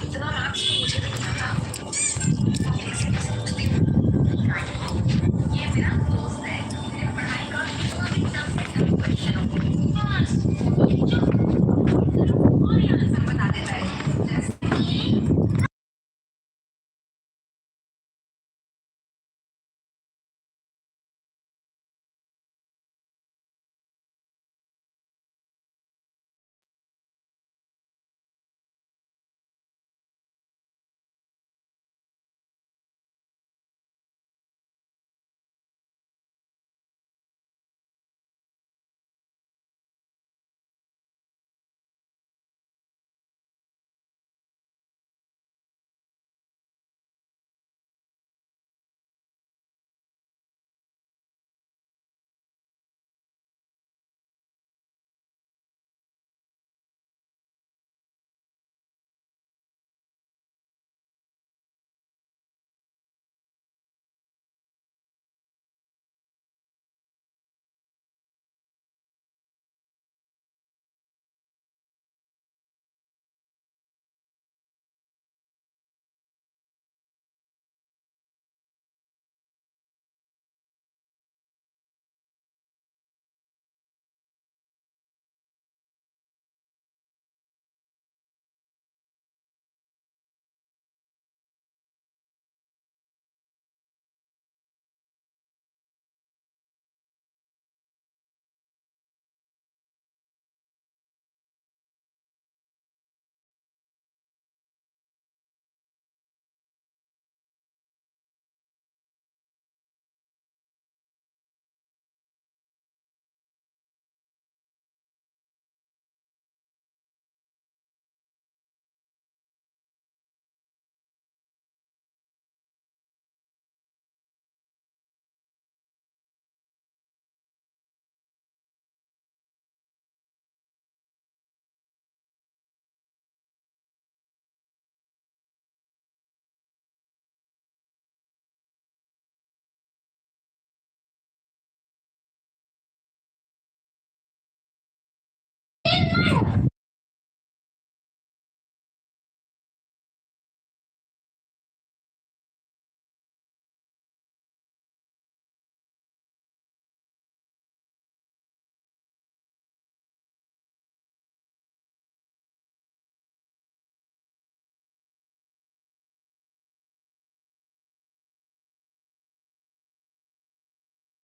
इतना मैथ्स तो मुझे भी नहीं आता। कैसे कैसे पूछती हूँ। ये मेरा दोस्त है, मेरे पढ़ाई का बहुत ही टफ से टफ क्वेश्चन बस वो जो और ये आंसर बता देता है जैसे कि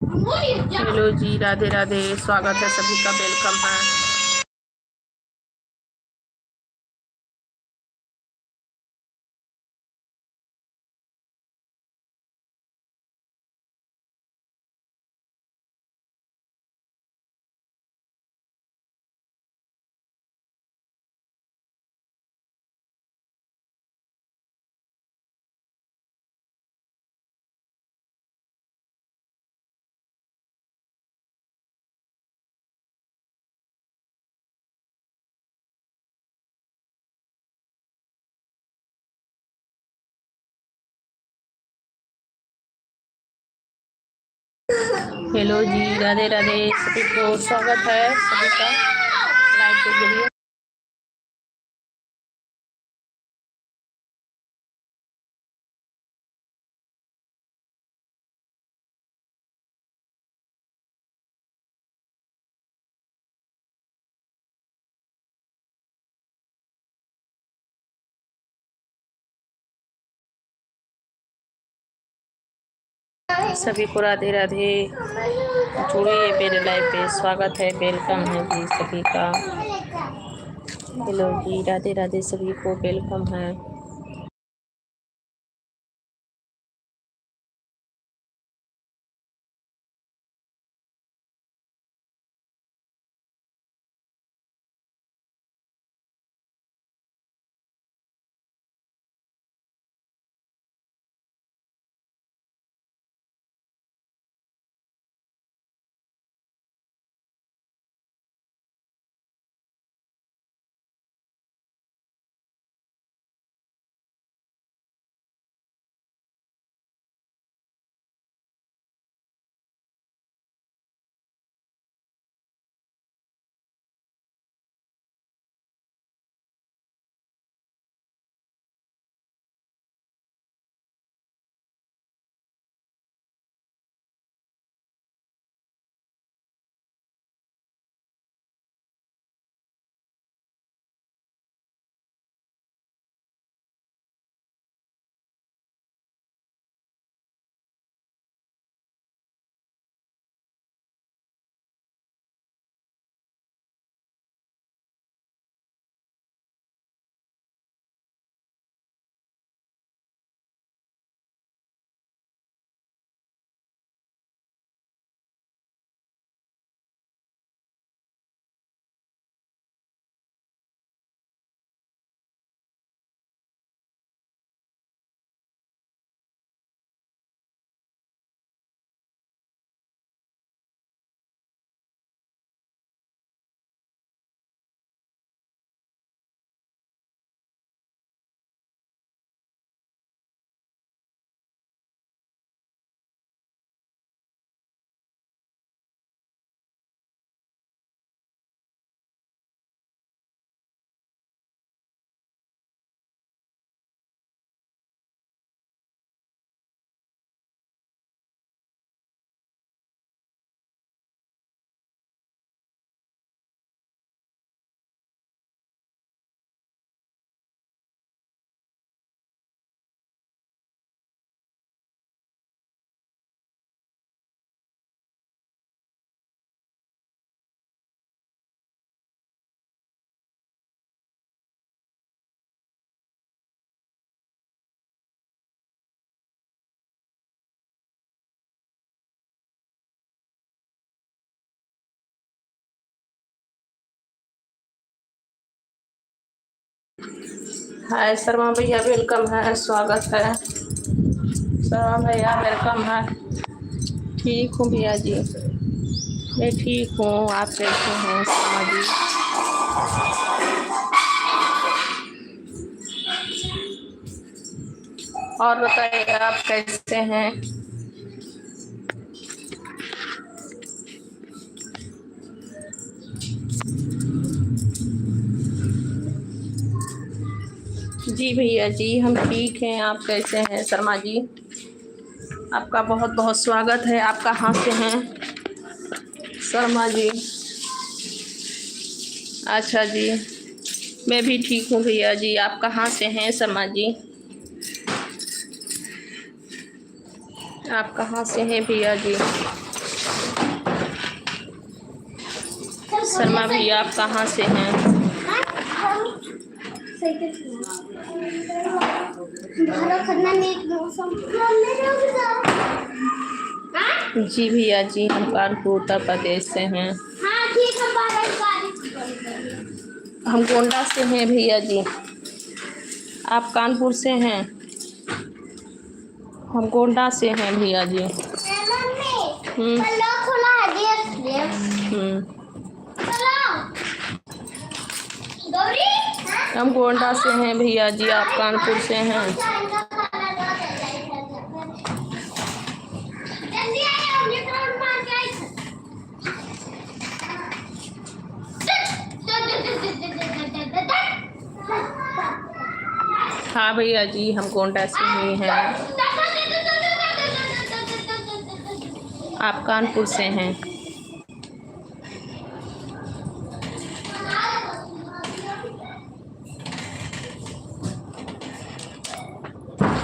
हेलो जी, राधे राधे। स्वागत है सभी का, वेलकम है। हेलो जी, राधे राधे सभी को, स्वागत है सभी का लाइव के जरिए। सभी को राधे राधे। जुड़िए मेरे लाइव पे, स्वागत है, वेलकम है जी सभी का। हेलो जी, राधे राधे सभी को, वेलकम है। हाय शर्मा भैया, वेलकम है, स्वागत है। शर्मा भैया वेलकम है। ठीक हूँ भैया जी, मैं ठीक हूँ। आप कैसे हैं शर्मा जी? और बताइए आप कैसे हैं? जी भैया जी, हम ठीक हैं। आप कैसे हैं शर्मा जी? आपका बहुत बहुत स्वागत है। आप कहाँ से हैं शर्मा जी? अच्छा जी, मैं भी ठीक हूँ भैया जी। आप कहाँ से हैं शर्मा जी? आप कहाँ से हैं भैया जी? शर्मा भैया आप कहाँ से हैं? जी भैया जी, हम कानपुर उत्तर प्रदेश से हैं। हम गोंडा से हैं भैया जी। आप कानपुर से हैं? हम गोंडा से हैं भैया जी। हम गोंडा से हैं भैया जी। आप कानपुर से हैं? हाँ भैया जी, हम गोंडा से ही हैं। आप कानपुर से हैं?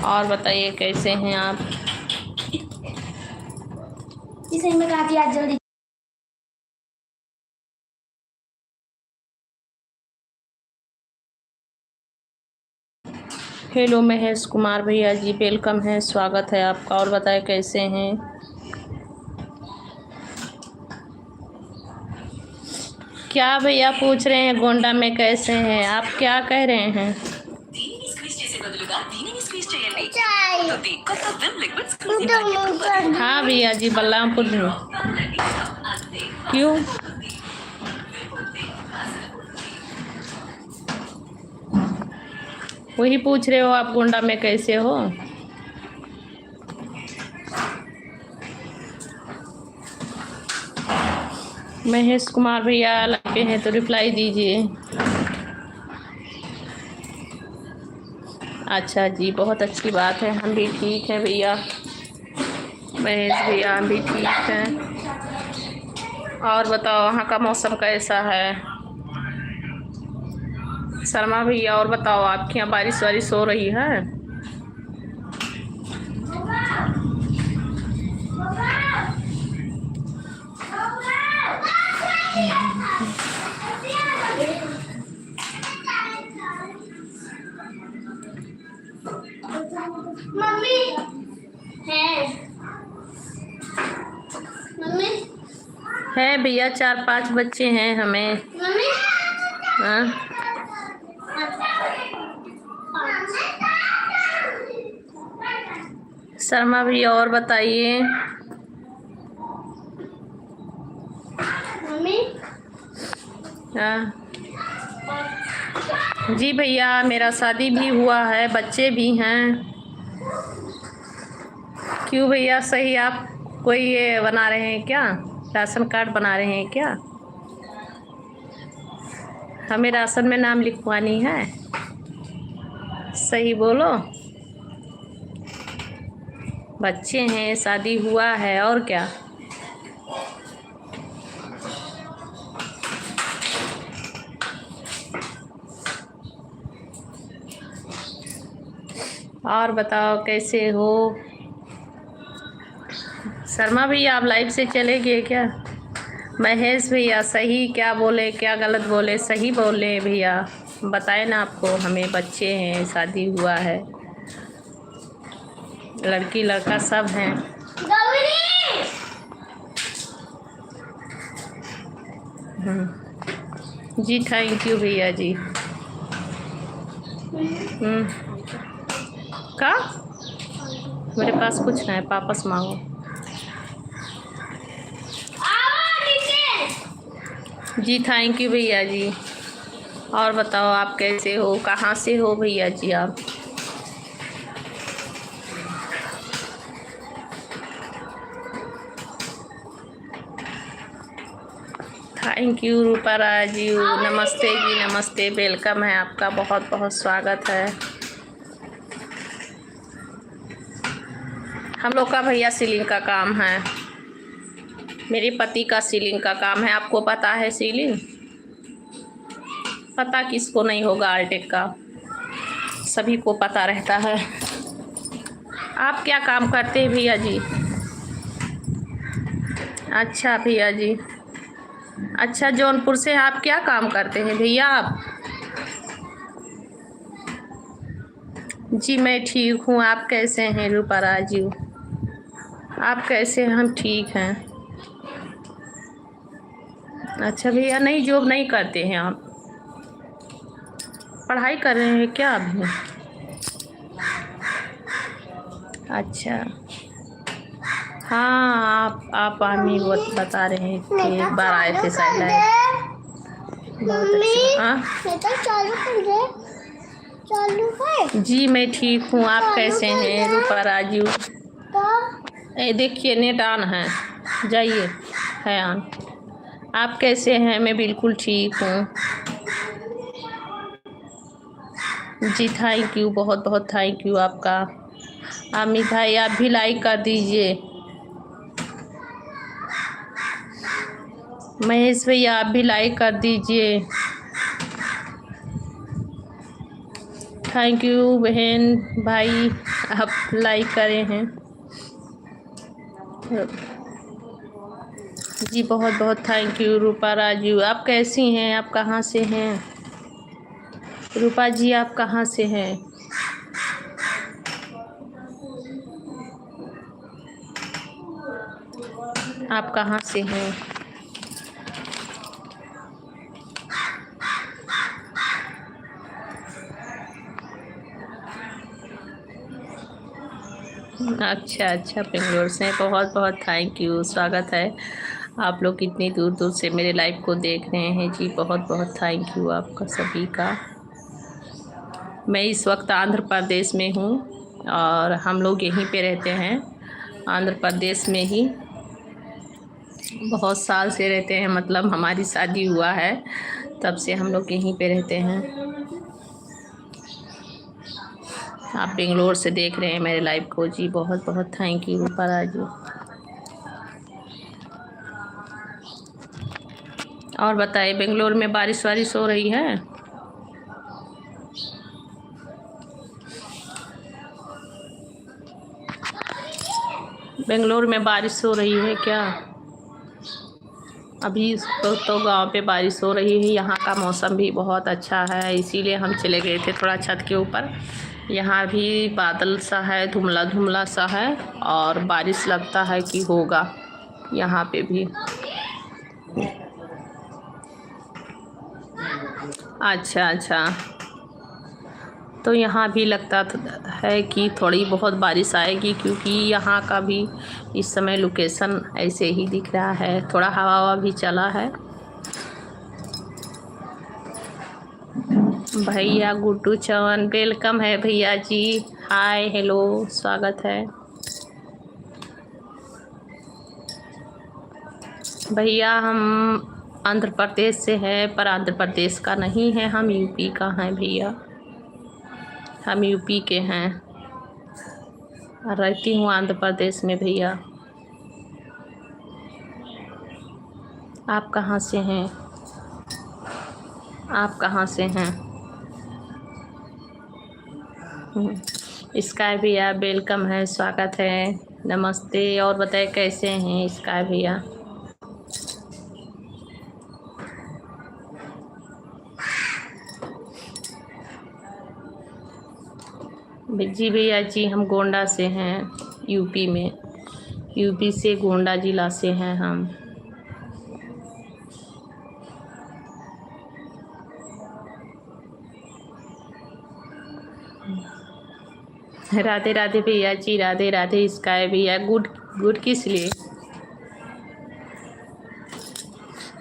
और बताइए कैसे हैं आप? इसे में काफी आज जल्दी। हेलो महेश कुमार भैया जी, वेलकम है, स्वागत है आपका। और बताएं कैसे हैं? क्या भैया पूछ रहे हैं गोंडा में कैसे हैं? आप क्या कह रहे हैं? हाँ भैया जी, बलरामपुर में। क्यों? वही पूछ रहे हो आप गोंडा में कैसे हो? महेश कुमार भैया लगे हैं तो रिप्लाई दीजिए। अच्छा जी, बहुत अच्छी बात है। हम भी ठीक हैं भैया। महेश भैया हम भी ठीक हैं। और बताओ वहाँ का मौसम कैसा है शर्मा भैया? और बताओ आपके यहाँ बारिश वारिश हो रही है? मम्मी है। मम्मी है भैया, 4-5 बच्चे हैं हमें। मम्मी हाँ शर्मा भैया और बताइए। मम्मी हाँ जी भैया, मेरा शादी भी हुआ है, बच्चे भी हैं। क्यों भैया, सही आप कोई ये बना रहे हैं क्या? राशन कार्ड बना रहे हैं क्या? हमें राशन में नाम लिखवानी है। सही बोलो। बच्चे हैं, शादी हुआ है, और क्या? और बताओ कैसे हो शर्मा भैया? आप लाइव से चले गए क्या? महेश भैया सही क्या बोले, क्या गलत बोले? सही बोले भैया, बताए ना आपको। हमें बच्चे हैं, शादी हुआ है, लड़की लड़का सब हैं। जी थैंक यू भैया जी। का मेरे पास कुछ नहीं है, वापस मांगो। जी थैंक यू भैया जी। और बताओ आप कैसे हो, कहाँ से हो भैया जी आप? थैंक यू रूपा राजू। नमस्ते जी, नमस्ते, वेलकम है आपका, बहुत बहुत स्वागत है। हम लोग का भैया सीलिंग का काम है, मेरे पति का सीलिंग का काम है। आपको पता है सीलिंग? पता किसको नहीं होगा, आर्टेक का सभी को पता रहता है। आप क्या काम करते हैं भैया जी? अच्छा भैया जी, अच्छा जौनपुर से आप क्या काम करते हैं भैया आप? जी मैं ठीक हूँ, आप कैसे हैं रूपा राजू? आप कैसे हैं? हम ठीक हैं। अच्छा भैया, नहीं जॉब नहीं करते हैं आप, पढ़ाई कर रहे हैं क्या अभी? अच्छा हाँ, आप आर्मी बता रहे हैं कि एक बार आए थे शायद आए। बहुत अच्छा। हाँ चालू है। जी मैं ठीक हूँ, आप कैसे हैं रूपा राजू? देखिए नेट ऑन है, जाइए, है ऑन। आप कैसे हैं? मैं बिल्कुल ठीक हूँ जी। थैंक यू, बहुत बहुत थैंक यू आपका। आमिर भाई आप भी लाइक कर दीजिए। महेश भैया आप भी लाइक कर दीजिए। थैंक यू बहन भाई, आप लाइक करे हैं जी, बहुत बहुत थैंक यू रूपा राजू। आप कैसी हैं? आप कहाँ से हैं रूपा जी? आप कहाँ से हैं? आप कहाँ से हैं? अच्छा अच्छा, बेंगलोर से, बहुत बहुत थैंक यू, स्वागत है। आप लोग इतनी दूर दूर से मेरे लाइव को देख रहे हैं जी, बहुत बहुत थैंक यू आपका सभी का। मैं इस वक्त आंध्र प्रदेश में हूँ और हम लोग यहीं पे रहते हैं, आंध्र प्रदेश में ही बहुत साल से रहते हैं, मतलब हमारी शादी हुआ है तब से हम लोग यहीं पे रहते हैं। आप बेंगलोर से देख रहे हैं मेरे लाइव को जी, बहुत बहुत थैंक यू रूपा राजू। और बताइए, बेंगलोर में बारिश वारिश हो रही है? बेंगलोर में बारिश हो रही है क्या? अभी तो गांव पे बारिश हो रही है। यहाँ का मौसम भी बहुत अच्छा है, इसीलिए हम चले गए थे थोड़ा छत के ऊपर। यहाँ भी बादल सा है, धुंधला धुंधला सा है और बारिश लगता है कि होगा यहाँ पे भी। अच्छा अच्छा, तो यहाँ भी लगता है कि थोड़ी बहुत बारिश आएगी, क्योंकि यहाँ का भी इस समय लोकेशन ऐसे ही दिख रहा है, थोड़ा हवा हवा भी चला है। भैया गुड्डू चौहान वेलकम है भैया जी, हाय हेलो, स्वागत है भैया। हम आंध्र प्रदेश से हैं, पर आंध्र प्रदेश का नहीं है, हम यूपी का हैं भैया, हम यूपी के हैं, रहती हूँ आंध्र प्रदेश में भैया। आप कहाँ से हैं? आप कहाँ से हैं? स्काई भैया वेलकम है, स्वागत है, नमस्ते। और बताए कैसे हैं स्काई भैया? जी भैया जी, हम गोंडा से हैं, यूपी में, यूपी से गोंडा जिला से हैं हम। राधे राधे भैया जी, राधे राधे स्काई भैया। गुड गुड किस लिए?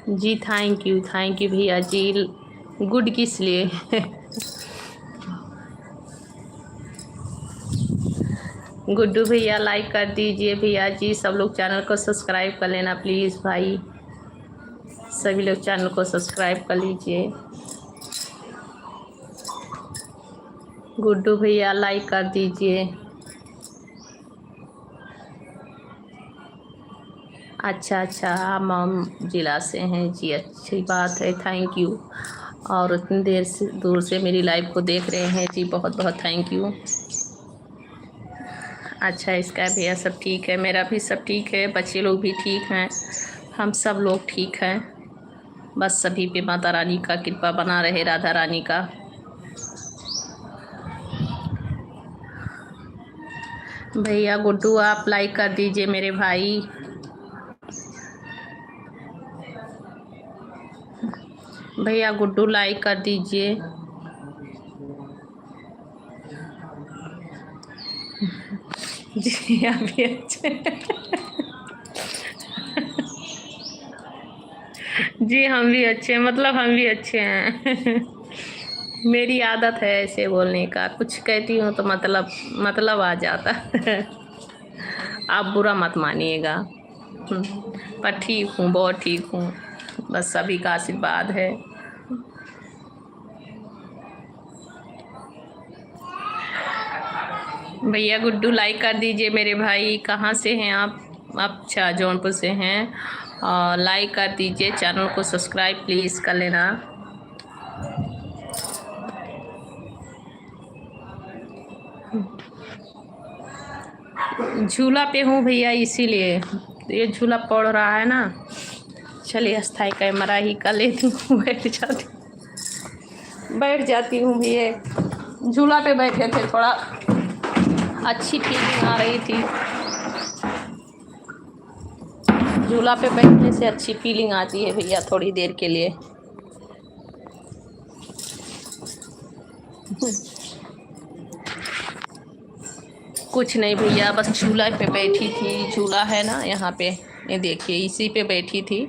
जी थैंक यू भैया जी। गुड किस लिए? गुड्डू भैया लाइक कर दीजिए भैया जी। सब लोग चैनल को सब्सक्राइब कर लेना प्लीज़ भाई। सभी लोग चैनल को सब्सक्राइब कर लीजिए। गुड्डू भैया लाइक कर दीजिए। अच्छा अच्छा, आप जिला से हैं जी, अच्छी बात है, थैंक यू। और उतनी देर से दूर से मेरी लाइव को देख रहे हैं जी, बहुत बहुत थैंक यू। अच्छा, इसका भैया सब ठीक है, मेरा भी सब ठीक है, बच्चे लोग भी ठीक हैं, हम सब लोग ठीक हैं। बस सभी पे माता रानी का कृपा बना रहे, राधा रानी का। भैया गुड्डू आप लाइक कर दीजिए मेरे भाई। भैया गुड्डू लाइक कर दीजिए। जी अभी अच्छे। जी हम भी अच्छे, मतलब हम भी अच्छे हैं। मेरी आदत है ऐसे बोलने का, कुछ कहती हूँ तो मतलब आ जाता है। आप बुरा मत मानिएगा। पर ठीक हूँ, बहुत ठीक हूँ, बस सभी का आशीर्वाद है। भैया गुड्डू लाइक कर दीजिए मेरे भाई। कहाँ से हैं आप? अच्छा, जौनपुर से हैं। और लाइक कर दीजिए, चैनल को सब्सक्राइब प्लीज़ कर लेना। झूला पे हूँ भैया, इसीलिए ये झूला पड़ रहा है ना। चलिए अस्थाई कैमरा ही कर लेती हूँ। बैठ जाती हूँ भैया। झूला पे बैठे थे, थोड़ा अच्छी फीलिंग आ रही थी। झूला पे बैठने से अच्छी फीलिंग आती है भैया, थोड़ी देर के लिए। कुछ नहीं भैया, बस झूला पे बैठी थी। झूला है ना यहाँ पे, ये देखिए, इसी पे बैठी थी,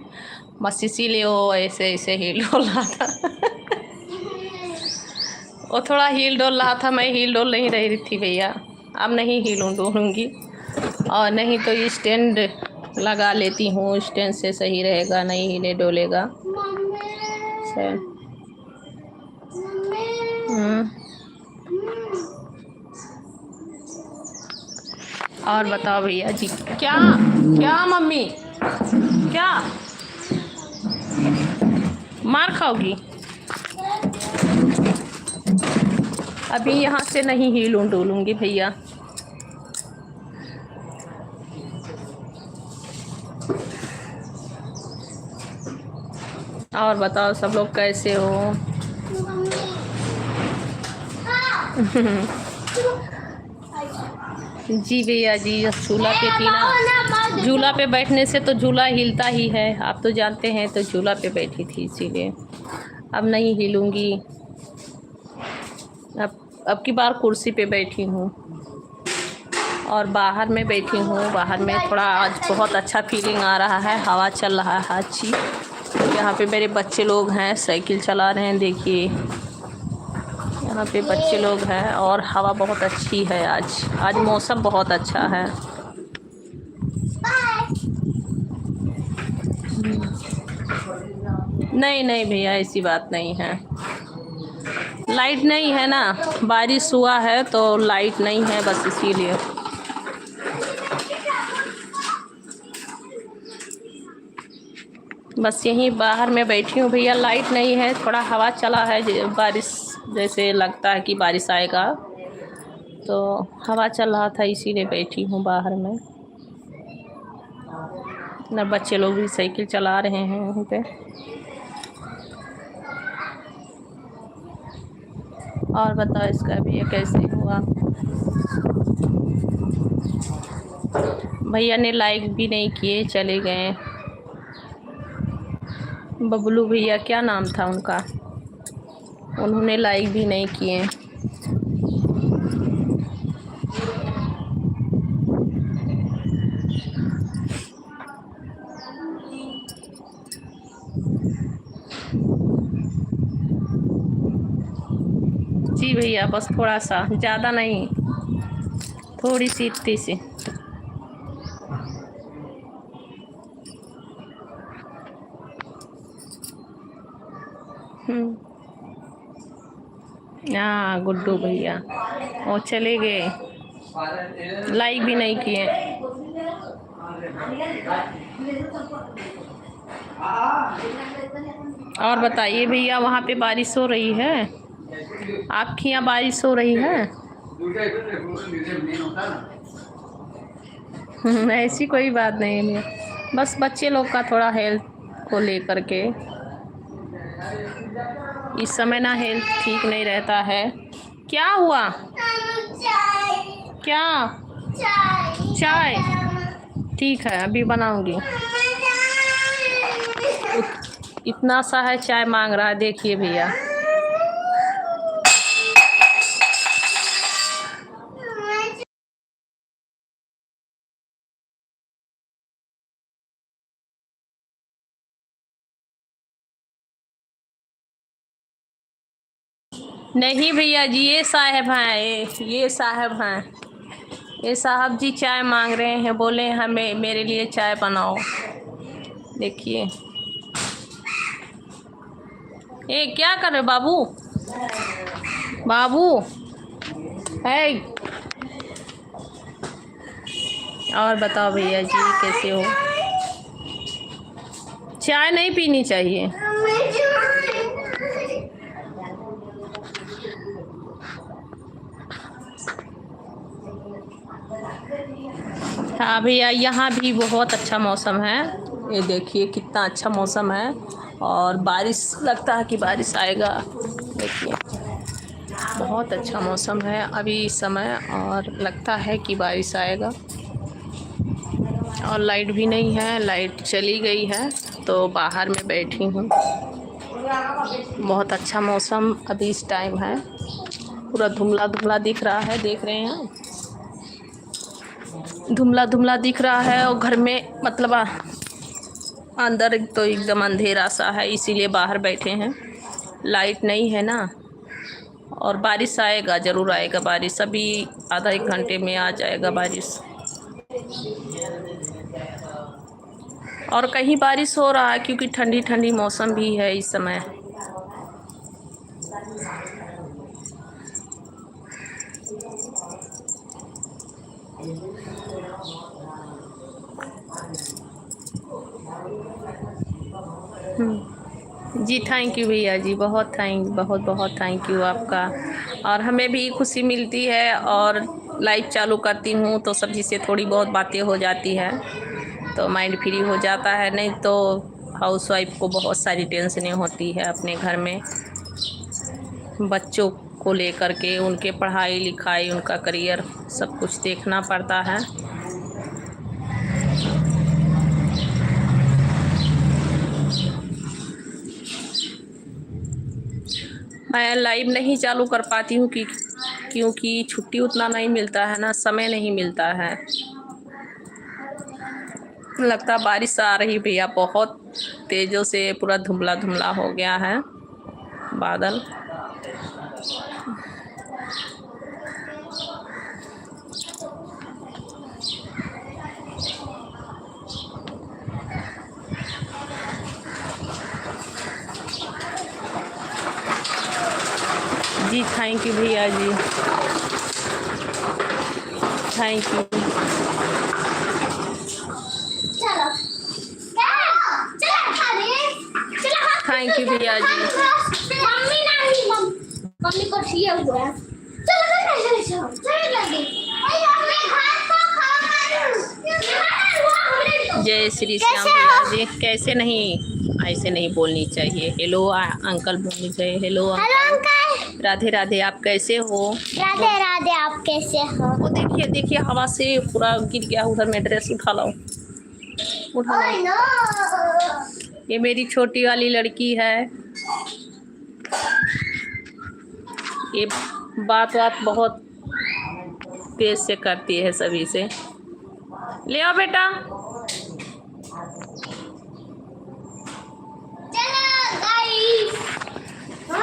बस इसीलिए वो ऐसे ऐसे हिल डोल रहा था। वो थोड़ा हिल डोल रहा था, मैं हिल डोल नहीं रही थी भैया। अब नहीं हिलूँ डोलूँगी, और नहीं तो स्टैंड लगा लेती हूँ, स्टैंड से सही रहेगा, नहीं हिले डोलेगा। और बताओ भैया जी। क्या क्या मम्मी, क्या मार खाओगी? अभी यहाँ से नहीं हिलूँ डोलूँगी भैया। और बताओ सब लोग कैसे हो? जी भैया जी, झूला पे थी ना, झूला पे बैठने से तो झूला हिलता ही है, आप तो जानते हैं, तो झूला पे बैठी थी इसीलिए। अब नहीं हिलूँगी। अब की बार कुर्सी पे बैठी हूँ और बाहर में बैठी हूँ। बाहर में थोड़ा आज बहुत अच्छा फीलिंग आ रहा है, हवा चल रहा है अच्छी। यहाँ पे मेरे बच्चे लोग हैं, साइकिल चला रहे हैं, देखिए यहाँ पे बच्चे लोग हैं, और हवा बहुत अच्छी है। आज मौसम बहुत अच्छा है। नहीं नहीं भैया, ऐसी बात नहीं है। लाइट नहीं है ना, बारिश हुआ है तो लाइट नहीं है, बस इसीलिए। बस यहीं बाहर में बैठी हूँ भैया, लाइट नहीं है, थोड़ा हवा चला है, बारिश जैसे लगता है कि बारिश आएगा, तो हवा चल रहा था, इसीलिए बैठी हूँ बाहर में। ना बच्चे लोग भी साइकिल चला रहे हैं वहीं पे। और बताओ इसका भी कैसे हुआ? भैया ने लाइक भी नहीं किए, चले गए। बबलू भैया, क्या नाम था उनका, उन्होंने लाइक भी नहीं किए। जी भैया, बस थोड़ा सा, ज़्यादा नहीं, थोड़ी सी इतनी सी। हाँ गुड्डू भैया वो चले गए, लाइक भी नहीं किए। और बताइए भैया, वहाँ पे बारिश हो रही है? आपके यहाँ बारिश हो रही है? ऐसी कोई बात नहीं है, बस बच्चे लोग का थोड़ा हेल्थ को लेकर के इस समय ना हेल्थ ठीक नहीं रहता है। क्या हुआ? क्या? चाय? ठीक है, अभी बनाऊंगी। इतना सा है, चाय मांग रहा है, देखिए भैया। नहीं भैया जी, ये साहब हैं, ये साहब हैं, ये साहब जी चाय मांग रहे हैं, बोले हमें मेरे लिए चाय बनाओ। देखिए, ए क्या कर रहे बाबू? बाबू है। और बताओ भैया जी, कैसे हो? चाय नहीं पीनी चाहिए। हाँ भैया, यहाँ भी बहुत अच्छा मौसम है, ये देखिए कितना अच्छा मौसम है, और बारिश, लगता है कि बारिश आएगा। देखिए बहुत अच्छा मौसम है अभी इस समय, और लगता है कि बारिश आएगा। और लाइट भी नहीं है, लाइट चली गई है, तो बाहर में बैठी हूँ। बहुत अच्छा मौसम अभी इस टाइम है, पूरा धुंधला धुंधला दिख रहा है, देख रहे हैं, धुंधला धुंधला दिख रहा है। और घर में मतलब अंदर तो एकदम अंधेरा सा है, इसीलिए बाहर बैठे हैं, लाइट नहीं है ना। और बारिश आएगा, ज़रूर आएगा बारिश, अभी आधा एक घंटे में आ जाएगा बारिश। और कहीं बारिश हो रहा है, क्योंकि ठंडी ठंडी मौसम भी है इस समय। जी थैंक यू भैया जी, बहुत बहुत थैंक यू आपका। और हमें भी खुशी मिलती है, और लाइव चालू करती हूँ तो सभी से थोड़ी बहुत बातें हो जाती है, तो माइंड फ्री हो जाता है। नहीं तो हाउसवाइफ को बहुत सारी टेंशनें होती है अपने घर में, बच्चों को लेकर के, उनके पढ़ाई लिखाई, उनका करियर, सब कुछ देखना पड़ता है। मैं लाइव नहीं चालू कर पाती हूँ क्योंकि छुट्टी उतना नहीं मिलता है ना, समय नहीं मिलता है। लगता बारिश आ रही भैया, बहुत तेज़ों से पूरा धुंधला धुंधला हो गया है बादल। जी थैंक यू भैया जी, थैंक यू। थैंक यू भैया जी। मम्मी को छिया हुआ है। जय श्री श्याम भैया जी, कैसे नहीं, ऐसे नहीं बोलनी चाहिए। हेलो अंकल बोलनी चाहिए। हेलो अंकल, राधे राधे, आप कैसे हो? राधे राधे, आप कैसे हो? वो देखिए देखिए, हवा से पूरा गिर गया उधर, में ड्रेस उठा लाओ, उठा लाओ। ये मेरी छोटी वाली लड़की है, ये बात बहुत तेज से करती है सभी से। ले आओ बेटा।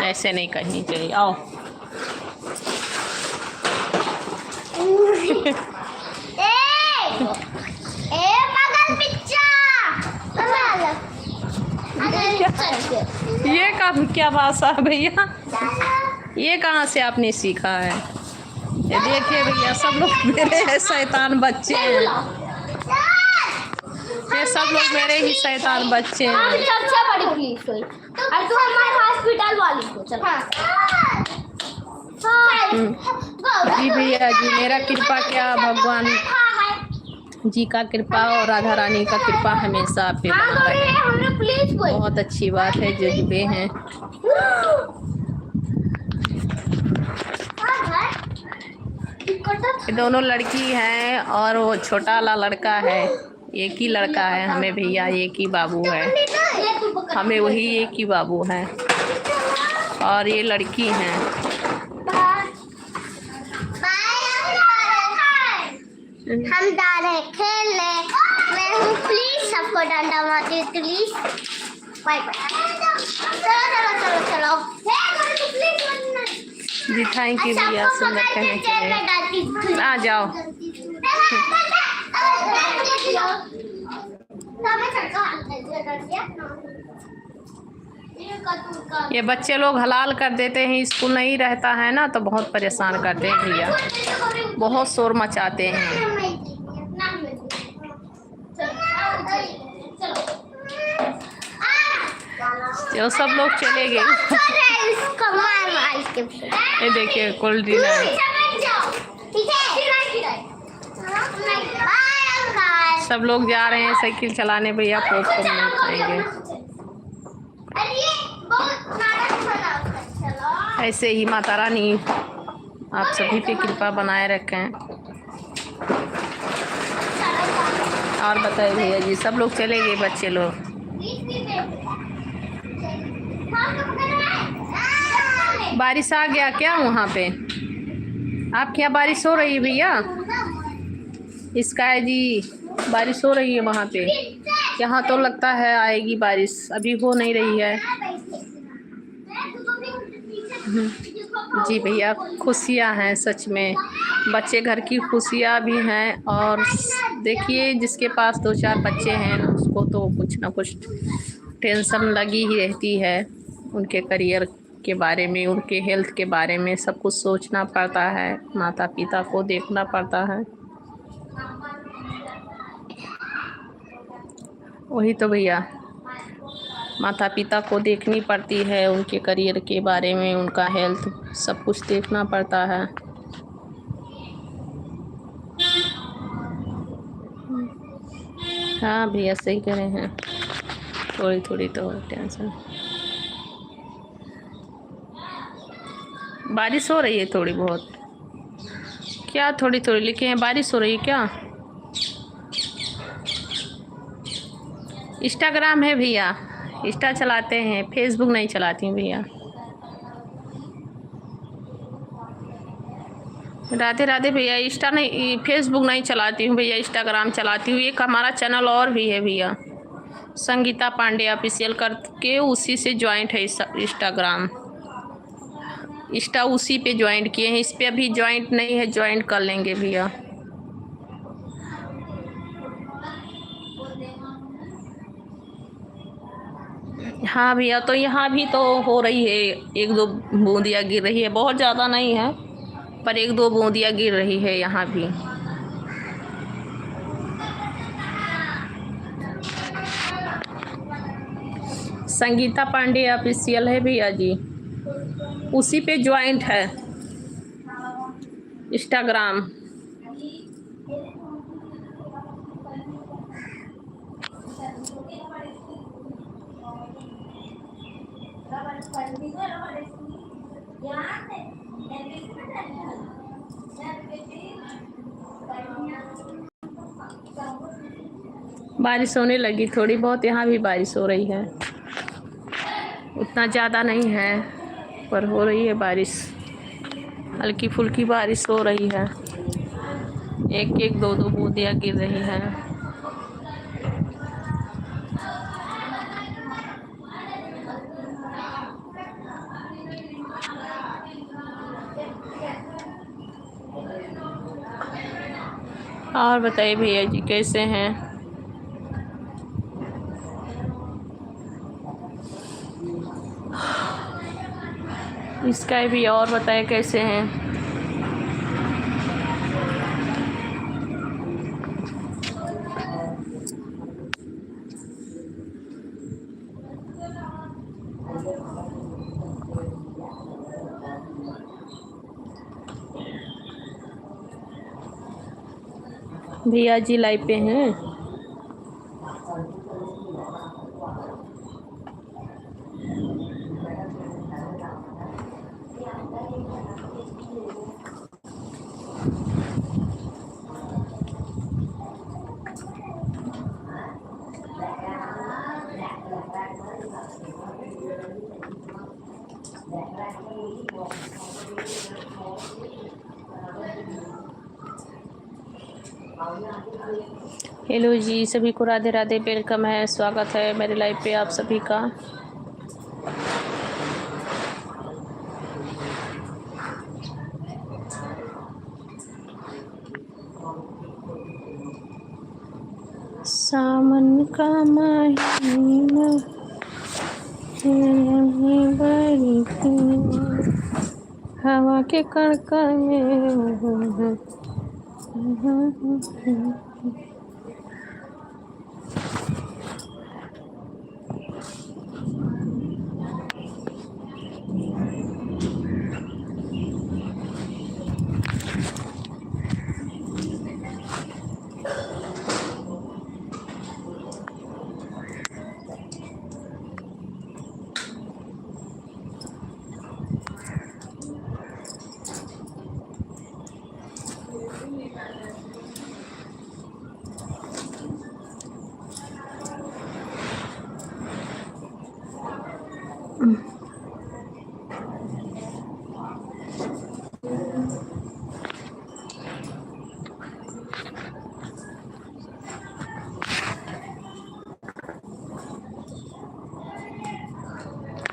ऐसे नहीं करनी चाहिए, आओ। पागल पिच्चा। ये क्या भाषा है भैया? ये कहाँ से आपने सीखा है? ये देखिए भैया, सब लोग मेरे हैं शैतान बच्चे हैं। ये सब लोग मेरे ही शैतान बच्चे हैं। सबसे बड़ी पुलिस हुई और तू हमारे हॉस्पिटल वाली को चल। जी भैया जी, मेरा कृपा क्या, भगवान जी का कृपा और राधा रानी का कृपा हमेशा आप पे बना रहे। बहुत अच्छी बात है जो जुड़े हैं। ये दोनों लड़की हैं और वो छोटा वाला लड़का है। एक ही लड़का है हमें भैया, एक ही बाबू है हमें, वही एक ही बाबू है और ये लड़की हैं। हम जा रहे खेलने। मैं हूँ प्लीज सबको डंडा मारती हूँ प्लीज। Bye bye. चलो जी थैंक यू भैया, सुंदर कहने के लिए। आ जाओ। ये बच्चे लोग हलाल कर देते हैं, स्कूल नहीं रहता है ना तो बहुत परेशान करते हैं भैया, बहुत शोर मचाते हैं। तो सब लोग चले गए। ये देखिए कोल्ड ड्रिंक, सब लोग जा रहे हैं साइकिल चलाने भैया, पॉपकॉर्न नहीं खाएंगे। ऐसे ही माता रानी आप सभी पे कृपा बनाए रखें। और बताइए भैया जी, सब लोग चले गए बच्चे लोग। बारिश आ गया क्या वहाँ पे? आपके यहाँ बारिश हो रही है भैया? इसका है जी, बारिश हो रही है वहाँ पे। यहाँ तो लगता है आएगी बारिश, अभी हो नहीं रही है। जी भैया, खुशियाँ हैं सच में, बच्चे घर की खुशियाँ भी हैं। और देखिए जिसके पास 2-4 बच्चे हैं उसको तो कुछ ना कुछ टेंशन लगी ही रहती है। उनके करियर के बारे में, उनके हेल्थ के बारे में सब कुछ सोचना पड़ता है, माता पिता को देखना पड़ता है। वही तो भैया, माता पिता को देखनी पड़ती है, उनके करियर के बारे में, उनका हेल्थ सब कुछ देखना पड़ता है। हाँ भैया सही कह रहे हैं, थोड़ी थोड़ी तो टेंशन। बारिश हो रही है थोड़ी बहुत, क्या थोड़ी थोड़ी लिखे हैं, बारिश हो रही है क्या? इंस्टाग्राम है भैया, इंस्टा चलाते हैं, फेसबुक नहीं चलाती हूँ भैया। राधे राधे भैया, इंस्टा नहीं, फेसबुक नहीं चलाती हूँ भैया, इंस्टाग्राम चलाती हूँ। एक हमारा चैनल और भी है भैया, संगीता पांडे ऑफिशियल करके, उसी से ज्वाइंट है इंस्टाग्राम। इंस्टा उसी पे ज्वाइंट किए हैं, इस पे अभी ज्वाइंट नहीं है, ज्वाइंट कर लेंगे भैया। हाँ भैया, तो यहाँ भी तो हो रही है, 1-2 बूंदियाँ गिर रही है, बहुत ज़्यादा नहीं है पर 1-2 बूंदियाँ गिर रही है यहाँ भी। संगीता पांडे ऑफिशियल है भैया जी, उसी पे ज्वाइंट है इंस्टाग्राम। बारिश होने लगी थोड़ी बहुत, यहाँ भी बारिश हो रही है, उतना ज़्यादा नहीं है पर हो रही है बारिश, हल्की फुल्की बारिश हो रही है, 1-1 2-2 बूंदियाँ गिर रही हैं। और बताइए भैया जी कैसे हैं? इसका भी और बताए कैसे हैं? भैया जी लाइव पे हैं? हेलो जी, सभी को राधे राधे, वेलकम है, स्वागत है मेरे लाइव पे आप सभी का। सावन का महीना बड़ी हवा के कड़कड़े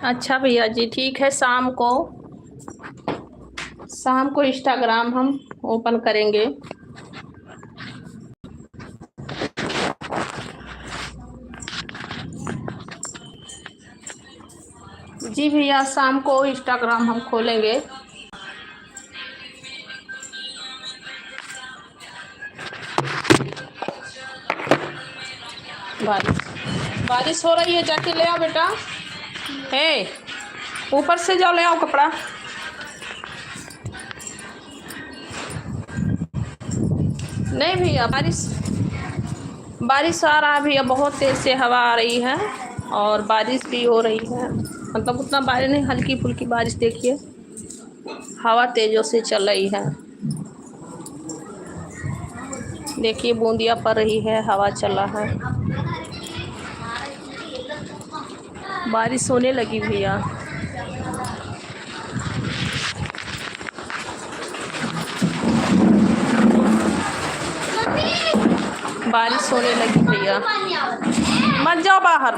अच्छा भैया जी ठीक है, शाम को इंस्टाग्राम हम ओपन करेंगे। जी भैया, शाम को इंस्टाग्राम हम खोलेंगे। बारिश हो रही है, जाके ले आओ बेटा। हे, ऊपर से जाओ, ले आओ कपड़ा। नहीं भैया, बारिश आ रहा है भैया, बहुत तेज से हवा आ रही है और बारिश भी हो रही है। मतलब उतना बारिश नहीं, हल्की फुल्की बारिश। देखिए हवा तेजों से चल रही है। देखिए बूंदियाँ पड़ रही है, हवा चल रहा है, बारिश होने लगी भैया। बारिश होने लगी भैया, मत जाओ बाहर।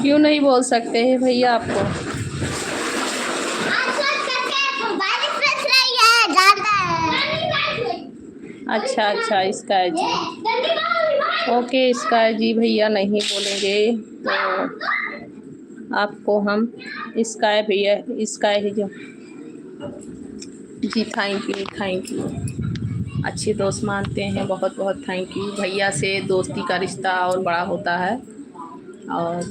क्यों नहीं बोल सकते हैं भैया आपको? अच्छा इसका है जी, ओके इसका है जी भैया, नहीं बोलेंगे तो आपको हम इसका है भैया, इसका है जो जी। थैंक यू, अच्छी दोस्त मानते हैं, बहुत बहुत थैंक यू। भैया से दोस्ती का रिश्ता और बड़ा होता है और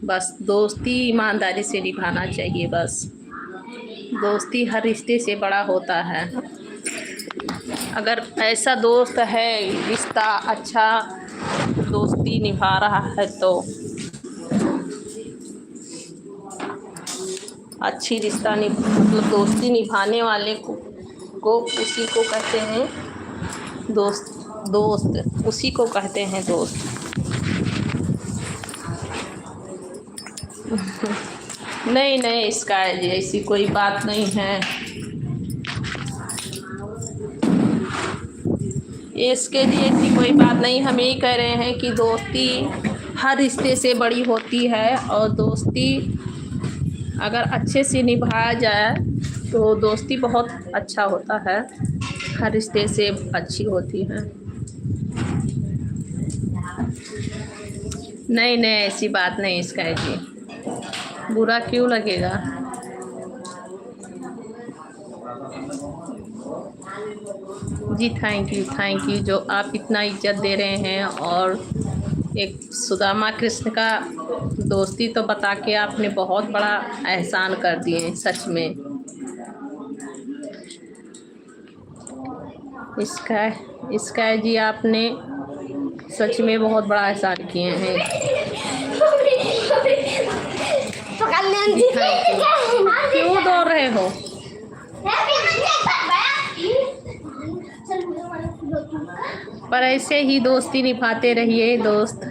बस दोस्ती ईमानदारी से निभाना चाहिए। बस दोस्ती हर रिश्ते से बड़ा होता है। अगर ऐसा दोस्त है, रिश्ता अच्छा दोस्ती निभा रहा है तो अच्छी रिश्ता मतलब दोस्ती निभाने वाले को उसी को कहते हैं दोस्त उसी को कहते हैं दोस्त। नहीं इसका जी ऐसी कोई बात नहीं है। इसके लिए ऐसी कोई बात नहीं, हम यही कह रहे हैं कि दोस्ती हर रिश्ते से बड़ी होती है और दोस्ती अगर अच्छे से निभाया जाए तो दोस्ती बहुत अच्छा होता है, हर रिश्ते से अच्छी होती है। नहीं नहीं, ऐसी बात नहीं स्काई जी, बुरा क्यों लगेगा। जी थैंक यू जो आप इतना इज्जत दे रहे हैं। और एक सुदामा कृष्ण का दोस्ती तो बता के आपने बहुत बड़ा एहसान कर दिए सच में। इसका जी आपने सच में बहुत बड़ा एहसान किए हैं। क्यों दौड़ रहे हो? पर ऐसे ही दोस्ती निभाते रहिए दोस्त।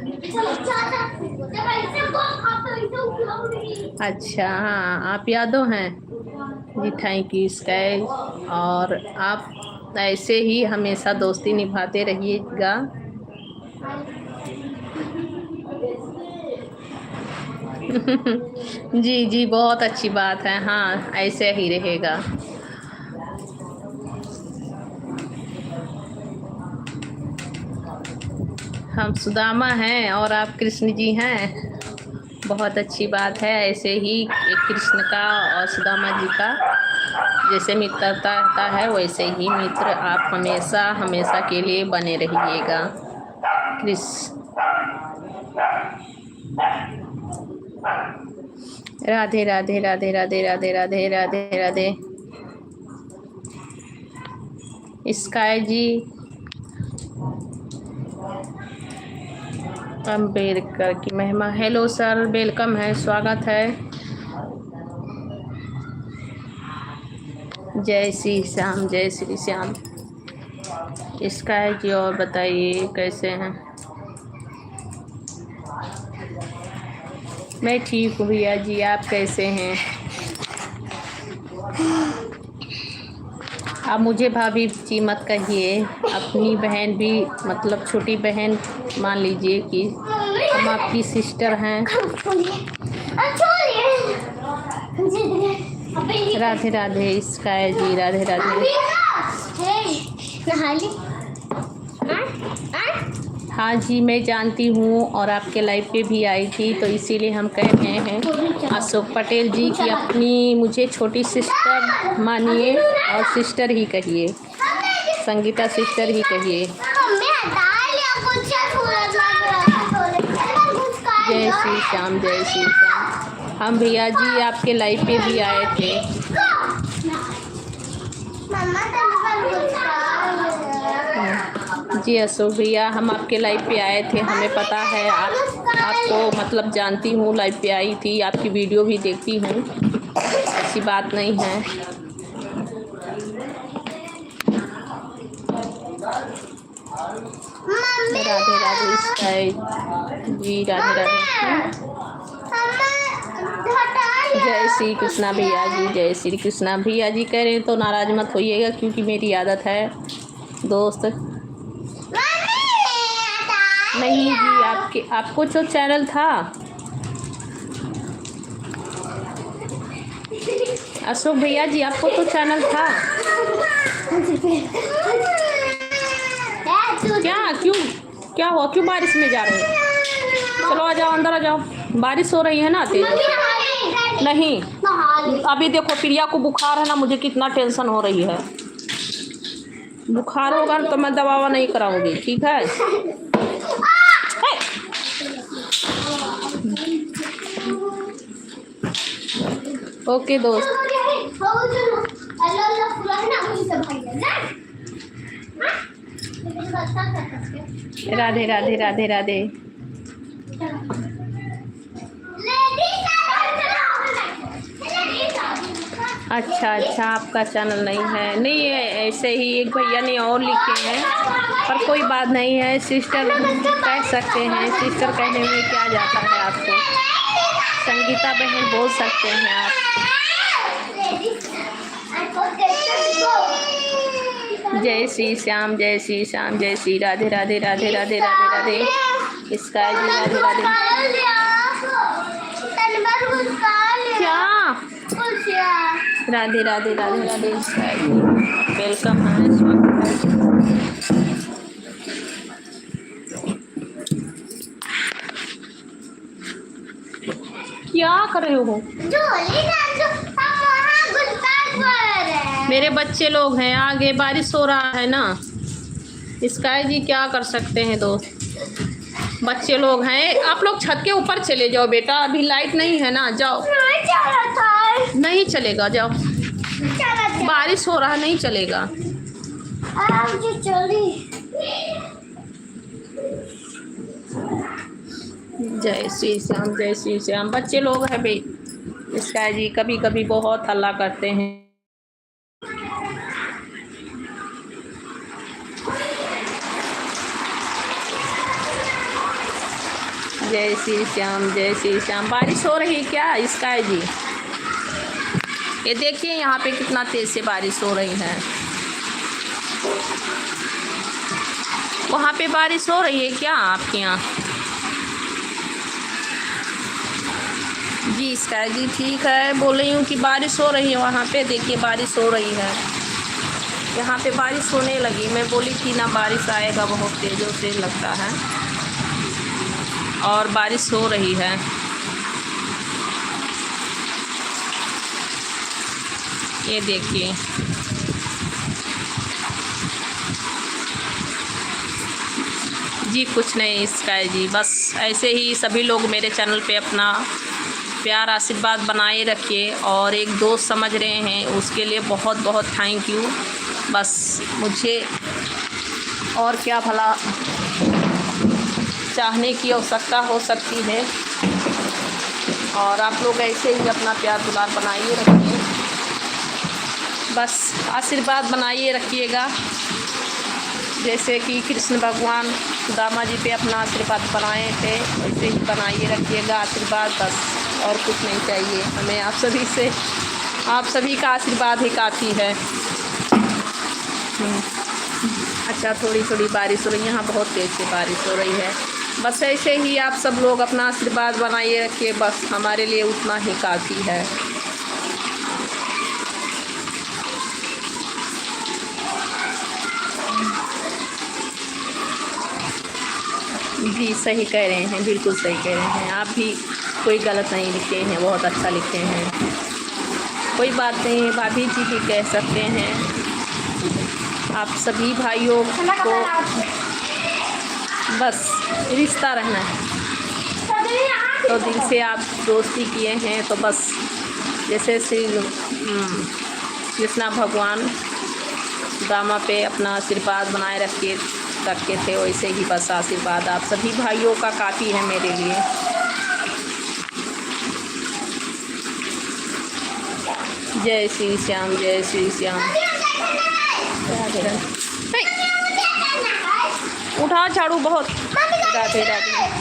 अच्छा हाँ, आप यादव हैं जी, थैंक यू स्काई। और आप ऐसे ही हमेशा दोस्ती निभाते रहिएगा। जी जी, बहुत अच्छी बात है, हाँ ऐसे ही रहेगा। हम सुदामा हैं और आप कृष्ण जी हैं, बहुत अच्छी बात है। ऐसे ही एक कृष्ण का और सुदामा जी का जैसे मित्रता रहता है वैसे ही मित्र आप हमेशा हमेशा के लिए बने रहिएगा। राधे राधे राधे राधे राधे राधे राधे राधे। स्काई जी अम्बेडकर की महिमा, हेलो सर, वेलकम है, स्वागत है। जय श्री श्याम, जय श्री श्याम। स्काई जी और बताइए कैसे हैं? मैं ठीक हूँ भैया जी, आप कैसे हैं? आप मुझे भाभी जी मत कहिए, अपनी बहन भी मतलब छोटी बहन मान लीजिए कि हम आपकी सिस्टर हैं। राधे राधे स्काई जी, राधे राधे। हाँ जी मैं जानती हूँ और आपके लाइव पे भी आई थी, तो इसीलिए हम कह रहे हैं अशोक पटेल जी की अपनी मुझे छोटी सिस्टर मानिए और सिस्टर ही कहिए, संगीता सिस्टर ही कहिए। जय श्री श्याम, जय श्री श्याम। हम भैया जी आपके लाइव पे भी आए थे। जी अशोक भैया हम आपके लाइव पे आए थे, हमें पता है आपको मतलब जानती हूँ, लाइव पे आई थी, आपकी वीडियो भी देखती हूँ, ऐसी बात नहीं है। राधे राधे स्काई जी, राधे राधे। जय श्री कृष्णा भैया जी, जय श्री कृष्णा भैया जी। कह रहे तो नाराज मत होइएगा क्योंकि मेरी आदत है दोस्त। नहीं जी आपको जो चैनल था अशोक भैया जी, आपको तो चैनल था क्या? क्या हुआ? क्यों बारिश में जा रहे हो? चलो आ जाओ, अंदर आ जाओ, बारिश हो रही है ना तेज। नहीं अभी देखो प्रिया को बुखार है ना, मुझे कितना टेंशन हो रही है। बुखार होगा तो मैं दवा नहीं कराऊंगी, ठीक है? ओके दोस्त। राधे राधे राधे राधे। अच्छा आपका चैनल नहीं है? नहीं है, ऐसे ही एक भैया ने और लिखे हैं, पर कोई बात नहीं है, सिस्टर कह सकते हैं, सिस्टर कहने में क्या जाता है, आपको संगीता बहन बोल सकते हैं आप। जय श्री श्याम, जय श्री श्याम, जय श्री राधे राधे राधे राधे राधे राधे। स्काई जी राधे राधे। क्या राधे राधे राधे राधे स्काई जी वेलकम है, स्वागत है। क्या कर रहे हो? मेरे बच्चे लोग हैं आगे, बारिश हो रहा है ना। स्काई जी क्या कर सकते हैं दोस्त, बच्चे लोग हैं। आप लोग छत के ऊपर चले जाओ बेटा, अभी लाइट नहीं है ना, जाओ। नहीं चलेगा, जाओ। बारिश हो रहा है, नहीं चलेगा। जय श्री श्याम, जय श्री श्याम। बच्चे लोग हैं भाई, स्काई जी कभी कभी बहुत हल्ला करते हैं। जय श्री श्याम, जय श्री श्याम। बारिश हो रही क्या स्काई जी? ये देखिए यहाँ पे कितना तेज से बारिश हो रही है। वहाँ पे बारिश हो रही है क्या आपके यहाँ? जी स्काई जी ठीक है, बोल रही हूँ कि बारिश हो रही है वहाँ पे। देखिए बारिश हो रही है, यहाँ पे बारिश होने लगी। मैं बोली थी ना बारिश आएगा, बहुत तेज़ों से लगता है, और बारिश हो रही है। ये देखिए जी, कुछ नहीं स्काई जी, बस ऐसे ही सभी लोग मेरे चैनल पे अपना प्यार आशीर्वाद बनाए रखिए। और एक दोस्त समझ रहे हैं उसके लिए बहुत बहुत थैंक यू। बस मुझे और क्या भला चाहने की आवश्यकता हो सकती है। और आप लोग ऐसे ही अपना प्यार दुलार बनाइए रखिए, बस आशीर्वाद बनाइए रखिएगा। जैसे कि कृष्ण भगवान दामा जी पे अपना आशीर्वाद बनाए थे, वैसे ही बनाइए रखिएगा आशीर्वाद, बस और कुछ नहीं चाहिए हमें आप सभी से। आप सभी का आशीर्वाद ही काफ़ी है। अच्छा, थोड़ी थोड़ी बारिश हो रही है, यहाँ बहुत तेज़ से बारिश हो रही है। बस ऐसे ही आप सब लोग अपना आशीर्वाद बनाइए रखिए, बस हमारे लिए उतना ही काफ़ी है। जी सही कह रहे हैं, बिल्कुल सही कह रहे हैं। आप भी कोई गलत नहीं लिखे हैं, बहुत अच्छा लिखे हैं। कोई बात नहीं, भाभी जी भी कह सकते हैं। आप सभी भाइयों को बस रिश्ता रहना है, तो दिल से आप दोस्ती किए हैं, तो बस जैसे श्री कृष्ण भगवान दामा पे अपना आशीर्वाद बनाए रखे थे, वैसे ही बस आशीर्वाद आप सभी भाइयों का काफ़ी है मेरे लिए। जय श्री श्याम, जय श्री श्याम। राधे राधे। उठा झाड़ू बहुत। राधे राधे।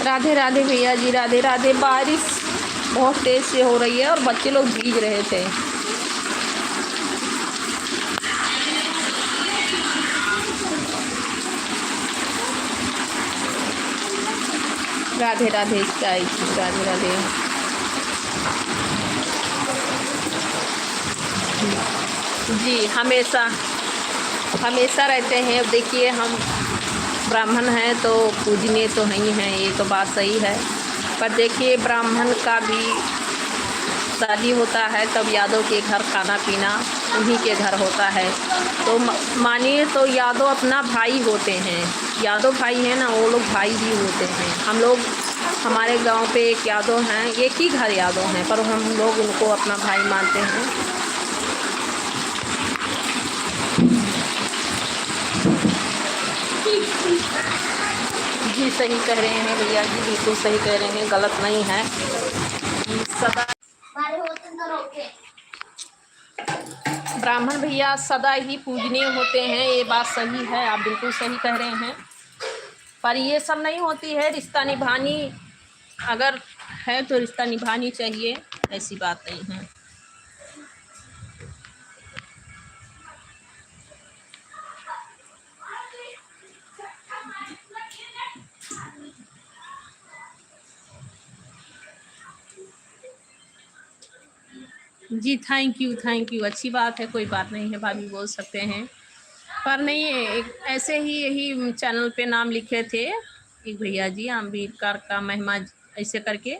राधे राधे भैया जी, राधे राधे। बारिश बहुत तेज़ से हो रही है और बच्चे लोग भीग रहे थे। राधे राधे स्काई, राधे राधे। जी हमेशा हमेशा रहते हैं। देखिए हम ब्राह्मण हैं तो पूजनीय तो नहीं हैं, ये तो बात सही है। पर देखिए ब्राह्मण का भी शादी होता है तब यादव के घर खाना पीना उन्हीं के घर होता है। तो मानिए तो यादव अपना भाई होते हैं, यादव भाई हैं ना, वो लोग भाई ही होते हैं। हम लोग हमारे गांव पे एक यादव हैं, एक ही घर यादव हैं, पर हम लोग उनको अपना भाई मानते हैं। जी सही कह रहे हैं भैया जी, बिल्कुल सही कह रहे हैं, गलत नहीं है। सदा ब्राह्मण भैया सदा ही पूजनीय होते हैं, ये बात सही है, आप बिल्कुल सही कह रहे हैं। पर ये सब नहीं होती है, रिश्ता निभानी अगर है तो रिश्ता निभानी चाहिए, ऐसी बात नहीं है। जी थैंक यू, अच्छी बात है, कोई बात नहीं है, भाभी बोल सकते हैं। पर नहीं, एक ऐसे ही यही चैनल पे नाम लिखे थे एक भैया जी, अम्बेडकर का महिमा ऐसे करके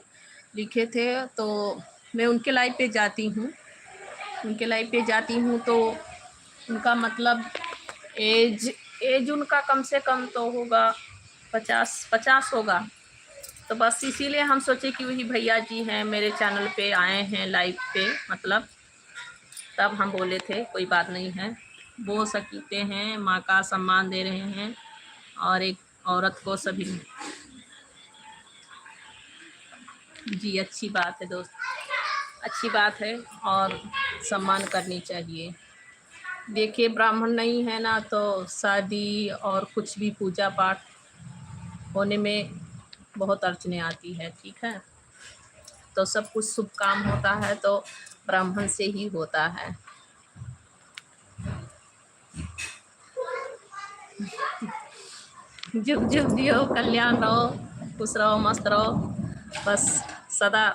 लिखे थे, तो मैं उनके लाइव पे जाती हूँ, तो उनका मतलब एज उनका कम से कम तो होगा 50 होगा। तो बस इसीलिए हम सोचे कि वही भैया जी हैं, मेरे चैनल पे आए हैं लाइव पे, मतलब तब हम बोले थे कोई बात नहीं है, बोल सकते हैं, माँ का सम्मान दे रहे हैं और एक औरत को सभी। जी अच्छी बात है दोस्त, अच्छी बात है और सम्मान करनी चाहिए। देखिए ब्राह्मण नहीं है ना, तो शादी और कुछ भी पूजा पाठ होने में बहुत अड़चने आती है, ठीक है। तो सब कुछ शुभ काम होता है तो ब्राह्मण से ही होता है। जुग जुग जियो, कल्याण रहो, खुश रहो, मस्त रहो, बस सदा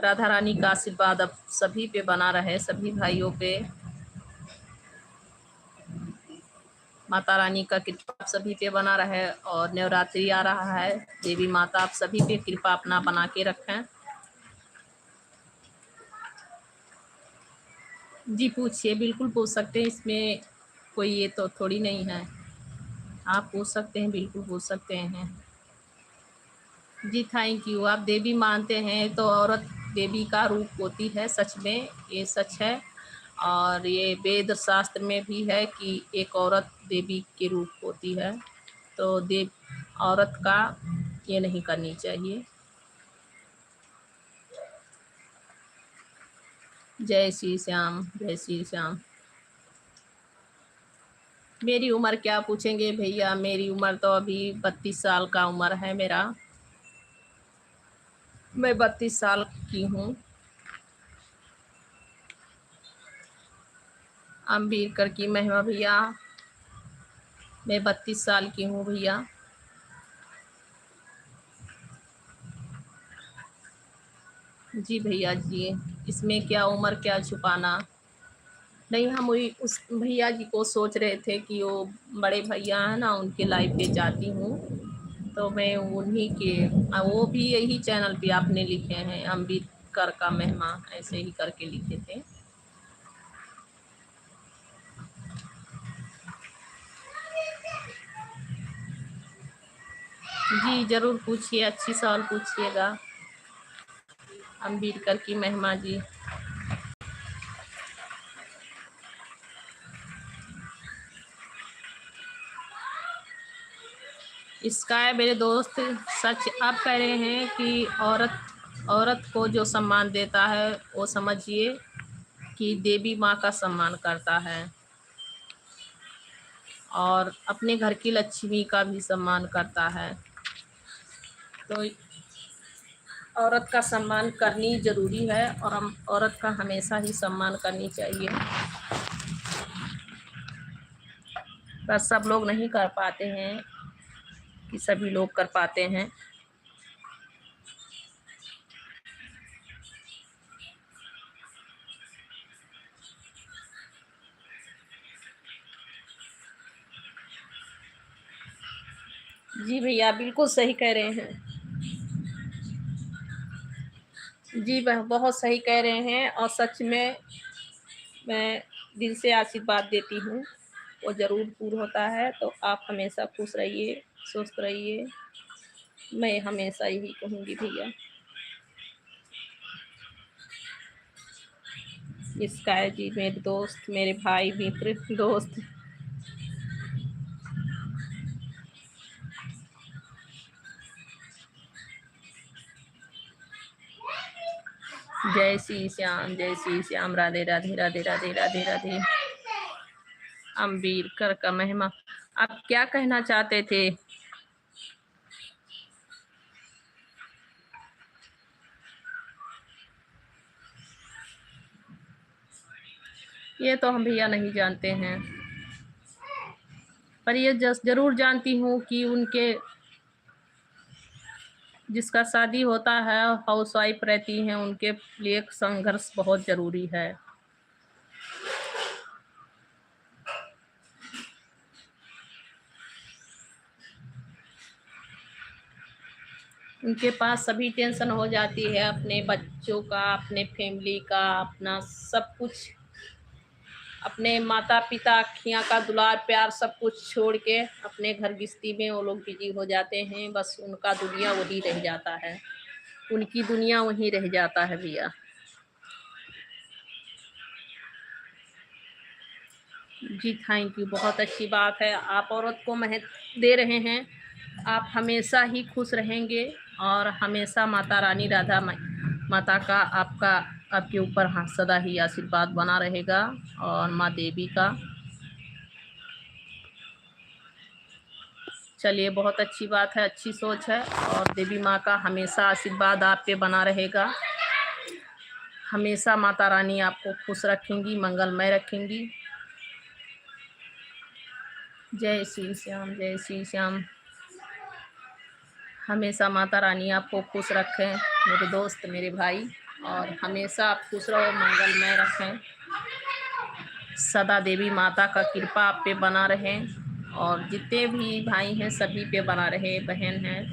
राधा रानी का आशीर्वाद अब सभी पे बना रहे, सभी भाइयों पे, माता रानी का कृपा आप सभी पे बना रहे। और नवरात्रि आ रहा है, देवी माता आप सभी पे कृपा अपना बना के रखें। जी पूछिए, बिल्कुल पूछ सकते हैं, इसमें कोई ये तो थोड़ी नहीं है, आप पूछ सकते हैं, बिल्कुल पूछ सकते हैं। जी थैंक यू। आप देवी मानते हैं तो औरत देवी का रूप होती है, सच में ये सच है। और ये वेद शास्त्र में भी है कि एक औरत देवी के रूप होती है, तो देव औरत का ये नहीं करनी चाहिए। जय श्री श्याम, जय श्री श्याम। मेरी उम्र क्या पूछेंगे भैया, मेरी उम्र तो अभी 32 साल का उम्र है मेरा, मैं 32 साल की हूँ। अम्बेडकर की महिमा भैया, मैं 32 साल की हूँ भैया। जी भैया जी, इसमें क्या उम्र क्या छुपाना। नहीं, हम वही उस भैया जी को सोच रहे थे कि वो बड़े भैया हैं ना, उनके लाइव पे जाती हूँ, तो मैं उन्हीं के, वो भी यही चैनल पे आपने लिखे हैं, अम्बेडकर का महिमा ऐसे ही करके लिखे थे। जी ज़रूर पूछिए, अच्छी सवाल पूछिएगा। अम्बेडकर की महिमा जी, इसका है मेरे दोस्त, सच आप कह रहे हैं कि औरत को जो सम्मान देता है वो समझिए कि देवी माँ का सम्मान करता है, और अपने घर की लक्ष्मी का भी सम्मान करता है। तो औरत का सम्मान करनी ज़रूरी है, और हम औरत का हमेशा ही सम्मान करनी चाहिए, पर सब लोग नहीं कर पाते हैं कि सभी लोग कर पाते हैं। जी भैया बिल्कुल सही कह रहे हैं, जी बहुत सही कह रहे हैं, और सच में मैं दिल से आशीर्वाद देती हूँ, वो ज़रूर पूर्ण होता है। तो आप हमेशा खुश रहिए, स्वस्थ रहिए, मैं हमेशा यही कहूँगी भैया। इसका है जी मेरे दोस्त, मेरे भाई मित्र दोस्त। जय श्री श्याम, जय श्री श्याम। राधे राधे राधे राधे राधे राधे। अम्बीर कर का महिमा। आप क्या कहना चाहते थे? ये तो हम भैया नहीं जानते हैं, पर ये जरूर जानती हूँ कि उनके जिसका शादी होता है, हाउस वाइफ रहती हैं, उनके लिए संघर्ष बहुत जरूरी है। उनके पास सभी टेंशन हो जाती है, अपने बच्चों का, अपने फैमिली का, अपना सब कुछ, अपने माता पिता अखियाँ का दुलार प्यार सब कुछ छोड़ के अपने घर गृहस्थी में वो लोग बिजी हो जाते हैं। बस उनका दुनिया वही रह जाता है, उनकी दुनिया वही रह जाता है भैया। जी थैंक यू, बहुत अच्छी बात है। आप औरत को महत्व दे रहे हैं। आप हमेशा ही खुश रहेंगे और हमेशा माता रानी राधा माता का आपके ऊपर सदा ही आशीर्वाद बना रहेगा, और माँ देवी का। चलिए, बहुत अच्छी बात है, अच्छी सोच है, और देवी माँ का हमेशा आशीर्वाद आप पे बना रहेगा। हमेशा माता रानी आपको खुश रखेंगी, मंगलमय रखेंगी। जय श्री श्याम, जय श्री श्याम। हमेशा माता रानी आपको खुश रखें मेरे दोस्त, मेरे भाई, और हमेशा आप खुश रहो, मंगलमय रखें। सदा देवी माता का कृपा आप पे बना रहे, और जितने भी भाई हैं सभी पे बना रहे, बहन हैं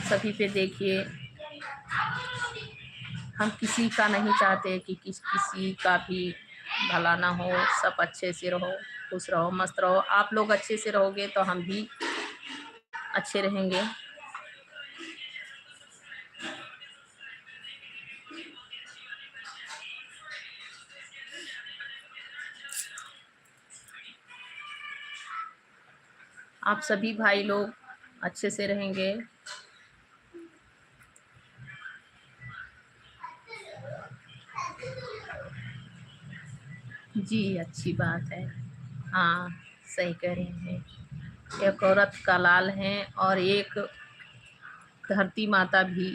सभी पे। देखिए, हम किसी का नहीं चाहते कि किसी का भी भला ना हो। सब अच्छे से रहो, खुश रहो, मस्त रहो। आप लोग अच्छे से रहोगे तो हम भी अच्छे रहेंगे। आप सभी भाई लोग अच्छे से रहेंगे। जी अच्छी बात है। हाँ, सही कह रहे हैं। एक औरत का लाल है और एक धरती माता भी,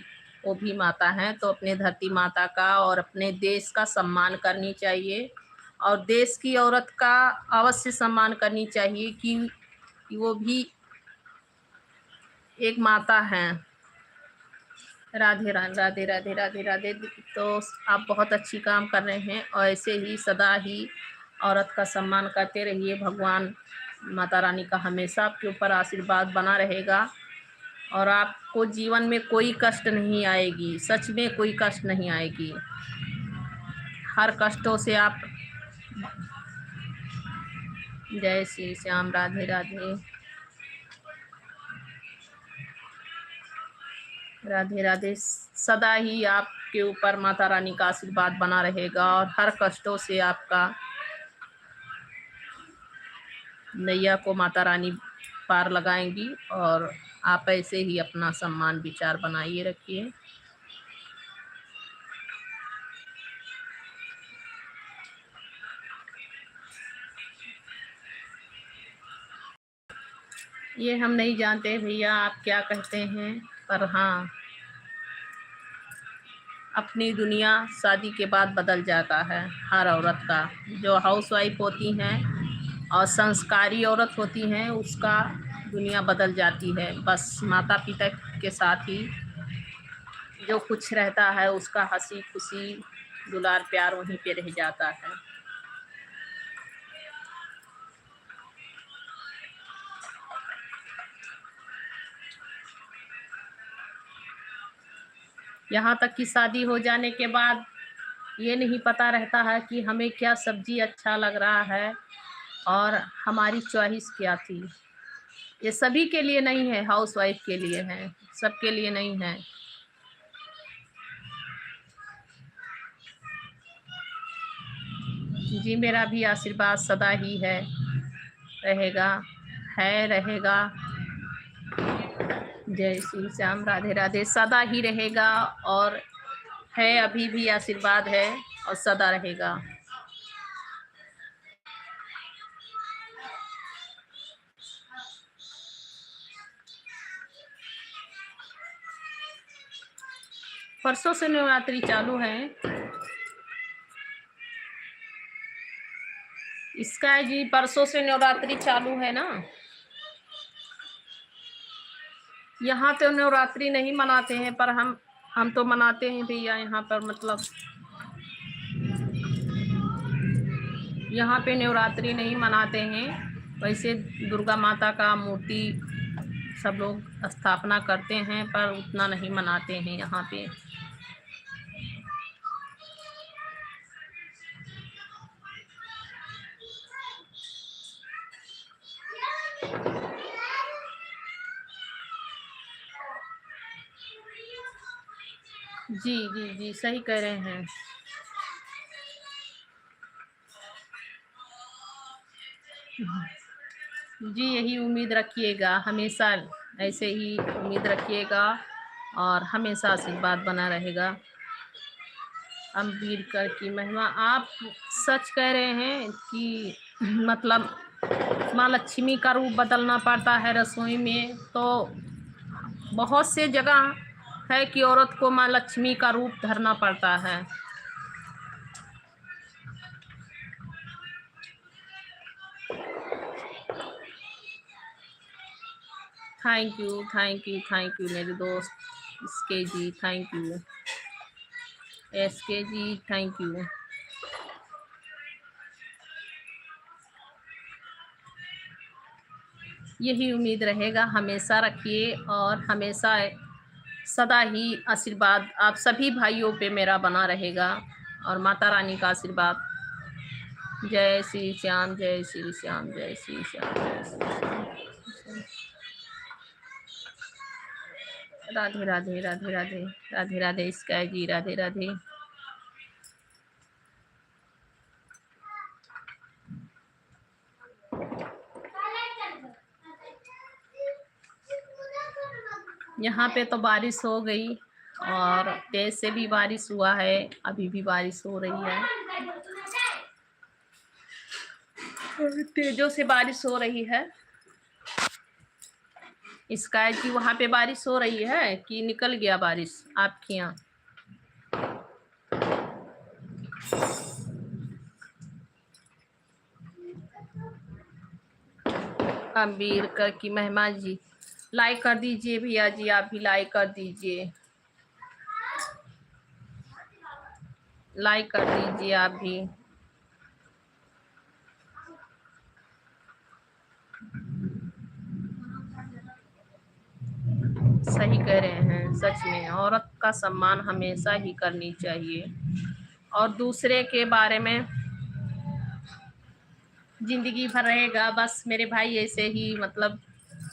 वो भी माता हैं, तो अपने धरती माता का और अपने देश का सम्मान करनी चाहिए, और देश की औरत का अवश्य सम्मान करनी चाहिए कि वो भी एक माता हैं। राधे राधे राधे राधे राधे। तो आप बहुत अच्छी काम कर रहे हैं, और ऐसे ही सदा ही औरत का सम्मान करते रहिए। भगवान माता रानी का हमेशा आपके ऊपर आशीर्वाद बना रहेगा, और आपको जीवन में कोई कष्ट नहीं आएगी। सच में कोई कष्ट नहीं आएगी। हर कष्टों से आप। जय श्री श्याम, राधे राधे राधे राधे। सदा ही आपके ऊपर माता रानी का आशीर्वाद बना रहेगा, और हर कष्टों से आपका नैया को माता रानी पार लगाएंगी, और आप ऐसे ही अपना सम्मान विचार बनाइए रखिए। ये हम नहीं जानते भैया आप क्या कहते हैं, पर हाँ, अपनी दुनिया शादी के बाद बदल जाता है हर औरत का। जो हाउस वाइफ होती हैं और संस्कारी औरत होती हैं, उसका दुनिया बदल जाती है। बस माता पिता के साथ ही जो कुछ रहता है, उसका हंसी खुशी दुलार प्यार वहीं पे रह जाता है। यहाँ तक कि शादी हो जाने के बाद ये नहीं पता रहता है कि हमें क्या सब्जी अच्छा लग रहा है और हमारी चॉइस क्या थी। ये सभी के लिए नहीं है, हाउस वाइफ के लिए है, सबके लिए नहीं है। जी, मेरा भी आशीर्वाद सदा ही है, रहेगा, है, रहेगा। जय श्री श्याम, राधे राधे। सदा ही रहेगा, और है, अभी भी आशीर्वाद है और सदा रहेगा। परसों से नवरात्रि चालू है। इसका जी परसों से नवरात्रि चालू है ना। यहाँ तो नवरात्रि नहीं मनाते हैं, पर हम तो मनाते हैं भैया यहाँ पर। मतलब यहाँ पे नवरात्रि नहीं मनाते हैं, वैसे दुर्गा माता का मूर्ति सब लोग स्थापना करते हैं, पर उतना नहीं मनाते हैं यहाँ पे। जी जी जी, सही कह रहे हैं। जी, यही उम्मीद रखिएगा, हमेशा ऐसे ही उम्मीद रखिएगा और हमेशा आशीर्वाद बना रहेगा। अम्बेडकर की महिमा, आप सच कह रहे हैं कि मतलब माँ लक्ष्मी का रूप बदलना पड़ता है रसोई में। तो बहुत से जगह है कि औरत को माँ लक्ष्मी का रूप धरना पड़ता है। Thank you thank you thank you मेरे दोस्त SK ji, thank you SK ji, thank you. यही उम्मीद रहेगा, हमेशा रखिए और हमेशा सदा ही आशीर्वाद आप सभी भाइयों पे मेरा बना रहेगा और माता रानी का आशीर्वाद। जय श्री श्याम, जय श्री श्याम, जय श्री श्याम, जय श्री श्याम। राधे राधे राधे राधे राधे राधे स्काई जी, राधे राधे। यहाँ पे तो बारिश हो गई और तेज से भी बारिश हुआ है, अभी भी बारिश हो रही है, तेजों से बारिश हो रही है। स्काई जी, वहाँ पे बारिश हो रही है कि निकल गया बारिश आपके यहाँ? अम्बेडकर की महिमा जी, लाइक कर दीजिए भैया जी, आप भी लाइक कर दीजिए, लाइक कर दीजिए आप भी। सही कह रहे हैं, सच में औरत का सम्मान हमेशा ही करनी चाहिए और दूसरे के बारे में जिंदगी भर रहेगा। बस मेरे भाई ऐसे ही मतलब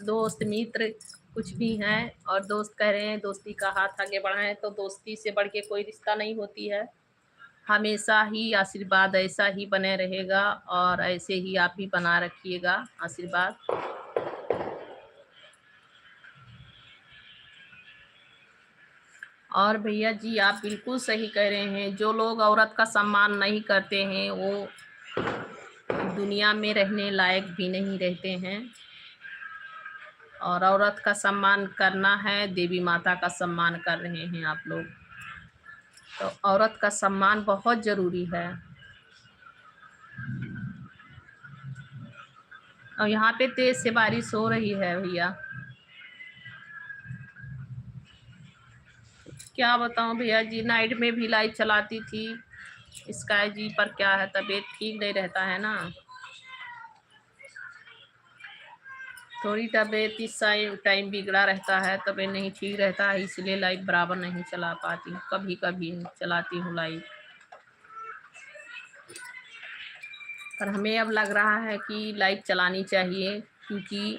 दोस्त मित्र कुछ भी हैं, और दोस्त कह रहे हैं दोस्ती का हाथ आगे बढ़ाएं, तो दोस्ती से बढ़ के कोई रिश्ता नहीं होती है। हमेशा ही आशीर्वाद ऐसा ही बने रहेगा और ऐसे ही आप भी बना रखिएगा आशीर्वाद। और भैया जी, आप बिल्कुल सही कह रहे हैं, जो लोग औरत का सम्मान नहीं करते हैं वो दुनिया में रहने लायक भी नहीं रहते हैं। और औरत का सम्मान करना है, देवी माता का सम्मान कर रहे हैं आप लोग, तो औरत का सम्मान बहुत ज़रूरी है। और यहाँ पे तेज से बारिश हो रही है भैया, क्या बताऊँ भैया जी, नाइट में भी लाइट चलाती थी स्काई जी, पर क्या है तबीयत ठीक नहीं रहता है ना, थोड़ी तबीयत इस टाइम बिगड़ा रहता है, तबीयत नहीं ठीक रहता है, इसलिए लाइट बराबर नहीं चला पाती, कभी कभी चलाती हूँ लाइट। पर हमें अब लग रहा है कि लाइट चलानी चाहिए, क्योंकि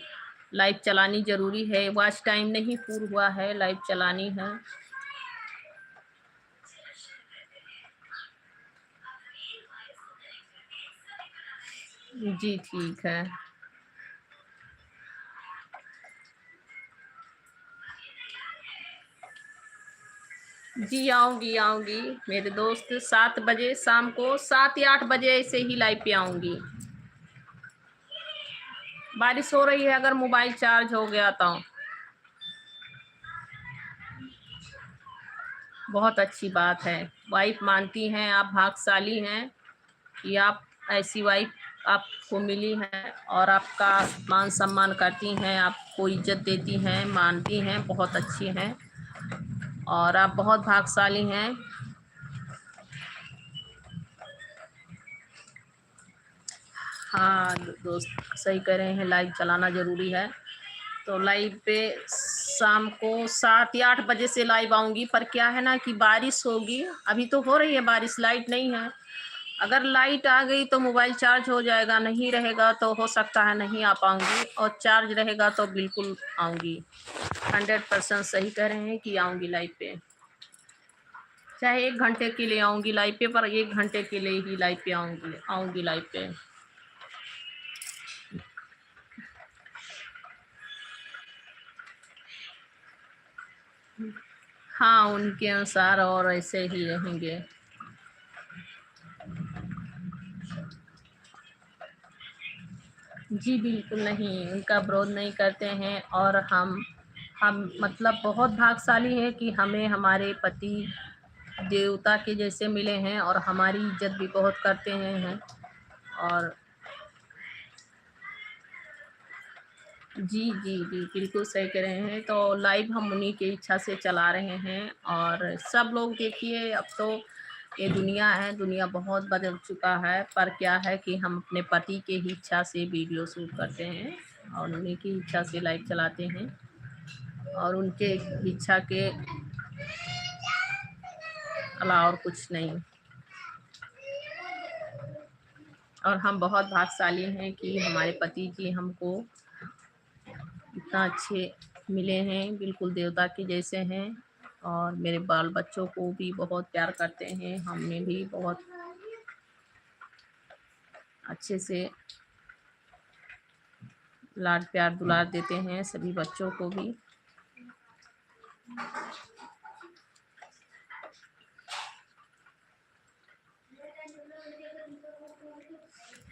लाइट चलानी ज़रूरी है, वॉच टाइम नहीं पूरा हुआ है, लाइट चलानी है। जी ठीक है। जी आऊँगी, आऊँगी मेरे दोस्त 7 बजे शाम को 7 या 8 बजे ऐसे ही लाइव पे आऊँगी। बारिश हो रही है, अगर मोबाइल चार्ज हो गया तो। बहुत अच्छी बात है, वाइफ मानती हैं, आप भाग्यशाली हैं कि आप ऐसी वाइफ आपको मिली है और आपका मान सम्मान करती हैं, आपको इज्जत देती हैं, मानती हैं, बहुत अच्छी हैं और आप बहुत भाग्यशाली हैं। हाँ दोस्त सही कह रहे हैं, लाइव चलाना ज़रूरी है। तो लाइव पे शाम को 7 या 8 बजे से लाइव आऊँगी, पर क्या है ना कि बारिश होगी, अभी तो हो रही है बारिश, लाइट नहीं है। अगर लाइट आ गई तो मोबाइल चार्ज हो जाएगा, नहीं रहेगा तो हो सकता है नहीं आ पाऊँगी, और चार्ज रहेगा तो बिल्कुल आऊँगी। 100% सही कह रहे हैं कि आऊँगी लाइव पे, चाहे 1 घंटे के लिए आऊँगी लाइव पे, पर 1 घंटे के लिए ही लाइव पे आऊँगी लाइव पे। हाँ, उनके अनुसार और ऐसे ही रहेंगे। जी बिल्कुल नहीं, उनका विरोध नहीं करते हैं, और हम मतलब बहुत भाग्यशाली हैं कि हमें हमारे पति देवता के जैसे मिले हैं और हमारी इज्जत भी बहुत करते हैं। और जी जी जी बिल्कुल सही कह रहे हैं। तो लाइव हम उन्हीं की इच्छा से चला रहे हैं, और सब लोग देखिए, अब तो ये दुनिया है, दुनिया बहुत बदल चुका है, पर क्या है कि हम अपने पति के ही इच्छा से वीडियो शूट करते हैं और उन्हीं की इच्छा से लाइव चलाते हैं, और उनके इच्छा के अलावा और कुछ नहीं। और हम बहुत भाग्यशाली हैं कि हमारे पति जी हमको इतना अच्छे मिले हैं, बिल्कुल देवता के जैसे हैं, और मेरे बाल बच्चों को भी बहुत प्यार करते हैं, हमें भी बहुत अच्छे से लाड प्यार दुलार देते हैं, सभी बच्चों को भी।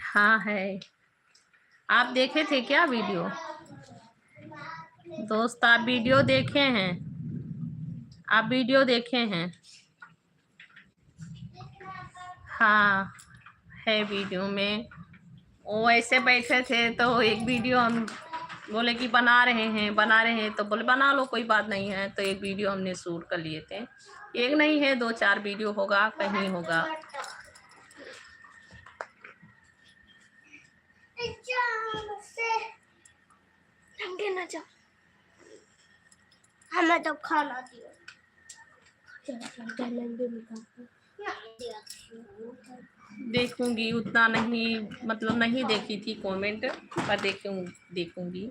हाँ है। आप देखे थे क्या वीडियो? दोस्त आप वीडियो देखे हैं? आप वीडियो देखे हैं? हाँ है वीडियो में, वो ऐसे बैठे थे तो एक वीडियो हम बोले कि बना रहे हैं, तो बोले बना लो कोई बात नहीं है, तो एक वीडियो हमने शूट कर लिए थे। एक नहीं है, 2-4 वीडियो होगा, कहीं होगा। हमें तो खाना दियो। देखूंगी, उतना नहीं, मतलब नहीं देखी थी कमेंट, पर देखूंगी।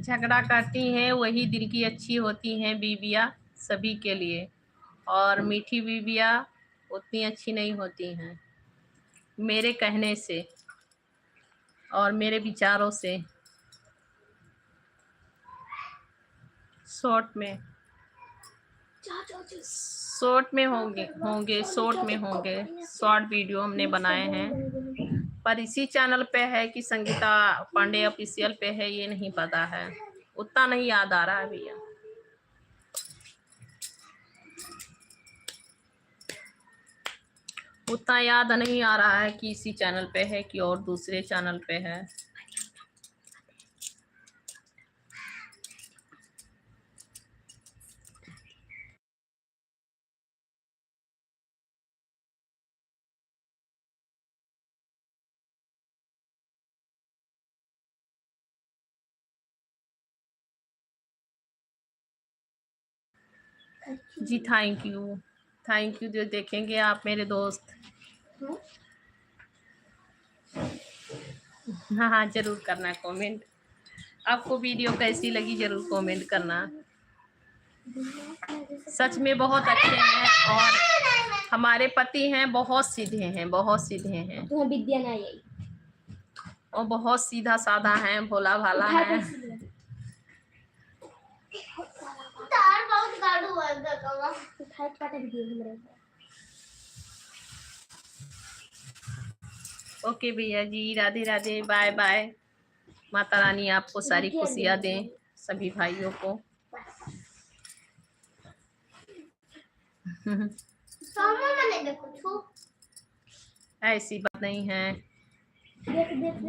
झगड़ा करती हैं वही दिल की अच्छी होती हैं बीबियाँ सभी के लिए, और मीठी बीबियाँ उतनी अच्छी नहीं होती हैं, मेरे कहने से और मेरे विचारों से। शॉर्ट में होंगे शॉर्ट वीडियो हमने बनाए हैं, पर इसी चैनल पे है कि संगीता पांडे ऑफिशियल पे है, ये नहीं पता है, उतना नहीं याद आ रहा है भैया। उतना याद नहीं आ रहा है कि इसी चैनल पे है कि और दूसरे चैनल पे है। जी थैंक यू जो देखेंगे आप मेरे दोस्त। हाँ हाँ जरूर करना कमेंट, आपको वीडियो कैसी लगी जरूर कमेंट करना। सच में बहुत अच्छे हैं, और हमारे पति हैं बहुत सीधे हैं, बहुत सीधे हैं। तुम्हें विद्या नहीं आई। और बहुत सीधा साधा है, भोला भाला है। तार बहुत गाड़ू है देखो। उठाए काटे वीडियो हमरे। ओके भैया जी, राधे राधे, बाय बाय। माता रानी आपको सारी खुशियाँ दें, सभी भाइयों को। ऐसी बात नहीं है,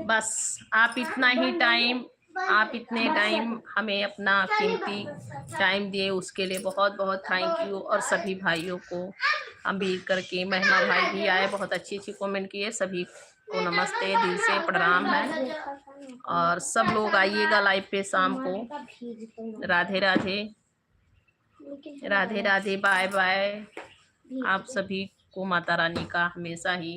बस आप इतना ही टाइम, आप इतने टाइम हमें अपना कीमती टाइम दिए, उसके लिए बहुत बहुत थैंक यू। और सभी भाइयों को अम्बीर करके, महिमा भाई भी आए, बहुत अच्छी अच्छी कमेंट किए, सभी को नमस्ते, दिल से प्रणाम है। और सब लोग आइएगा लाइव पे शाम को। Radhe Radhe, Radhe Radhe, bye bye. आप सभी को माता रानी का हमेशा ही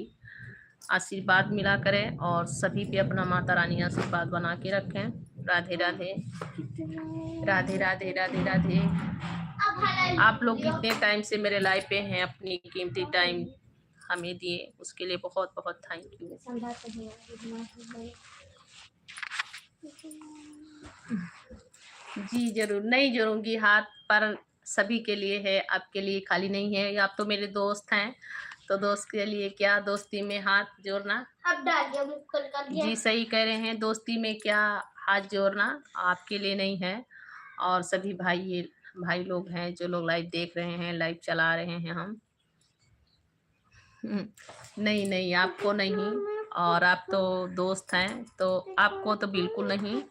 आशीर्वाद मिला करें और सभी पे अपना माता रानी आशीर्वाद बना के रखें। राधे राधे, राधे राधे, राधे राधे। आप लोग कितने टाइम से मेरे लाइव पे हैं, अपनी कीमती टाइम हमें दिए, उसके लिए बहुत बहुत थैंक यू। जी जरूर, नहीं जोड़ूंगी हाथ, पर सभी के लिए है, आपके लिए खाली नहीं है। आप तो मेरे दोस्त हैं, तो दोस्त के लिए क्या दोस्ती में हाथ जोड़ना। अब डाल दिया मुंह खोल कर दिया। जी सही कह रहे हैं, दोस्ती में क्या हाथ जोड़ना, आपके लिए नहीं है। और सभी भाई लोग हैं जो लोग लाइव देख रहे हैं, लाइव चला रहे हैं हम। नहीं नहीं, आपको नहीं, और आप तो दोस्त हैं, तो आपको तो बिल्कुल नहीं।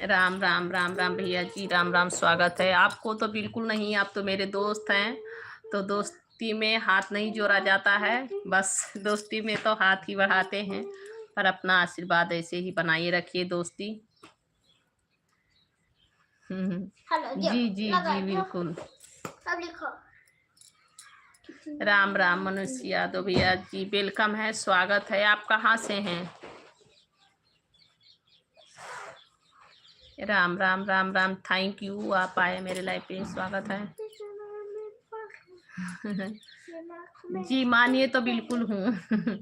राम राम, राम राम भैया जी, राम राम, स्वागत है। आपको तो बिल्कुल नहीं, आप तो मेरे दोस्त हैं, तो दोस्ती में हाथ नहीं जोड़ा जाता है, बस दोस्ती में तो हाथ ही बढ़ाते हैं। पर अपना आशीर्वाद ऐसे ही बनाए रखिए दोस्ती। जी जी जी बिल्कुल। अब लिखो। राम राम मनुष्य यादव भैया जी, वेलकम है, स्वागत है। आप कहाँ से हैं? राम राम, राम राम, थैंक यू, आप आए मेरे लाइव पे, स्वागत है। जी मानिए तो बिल्कुल हूँ।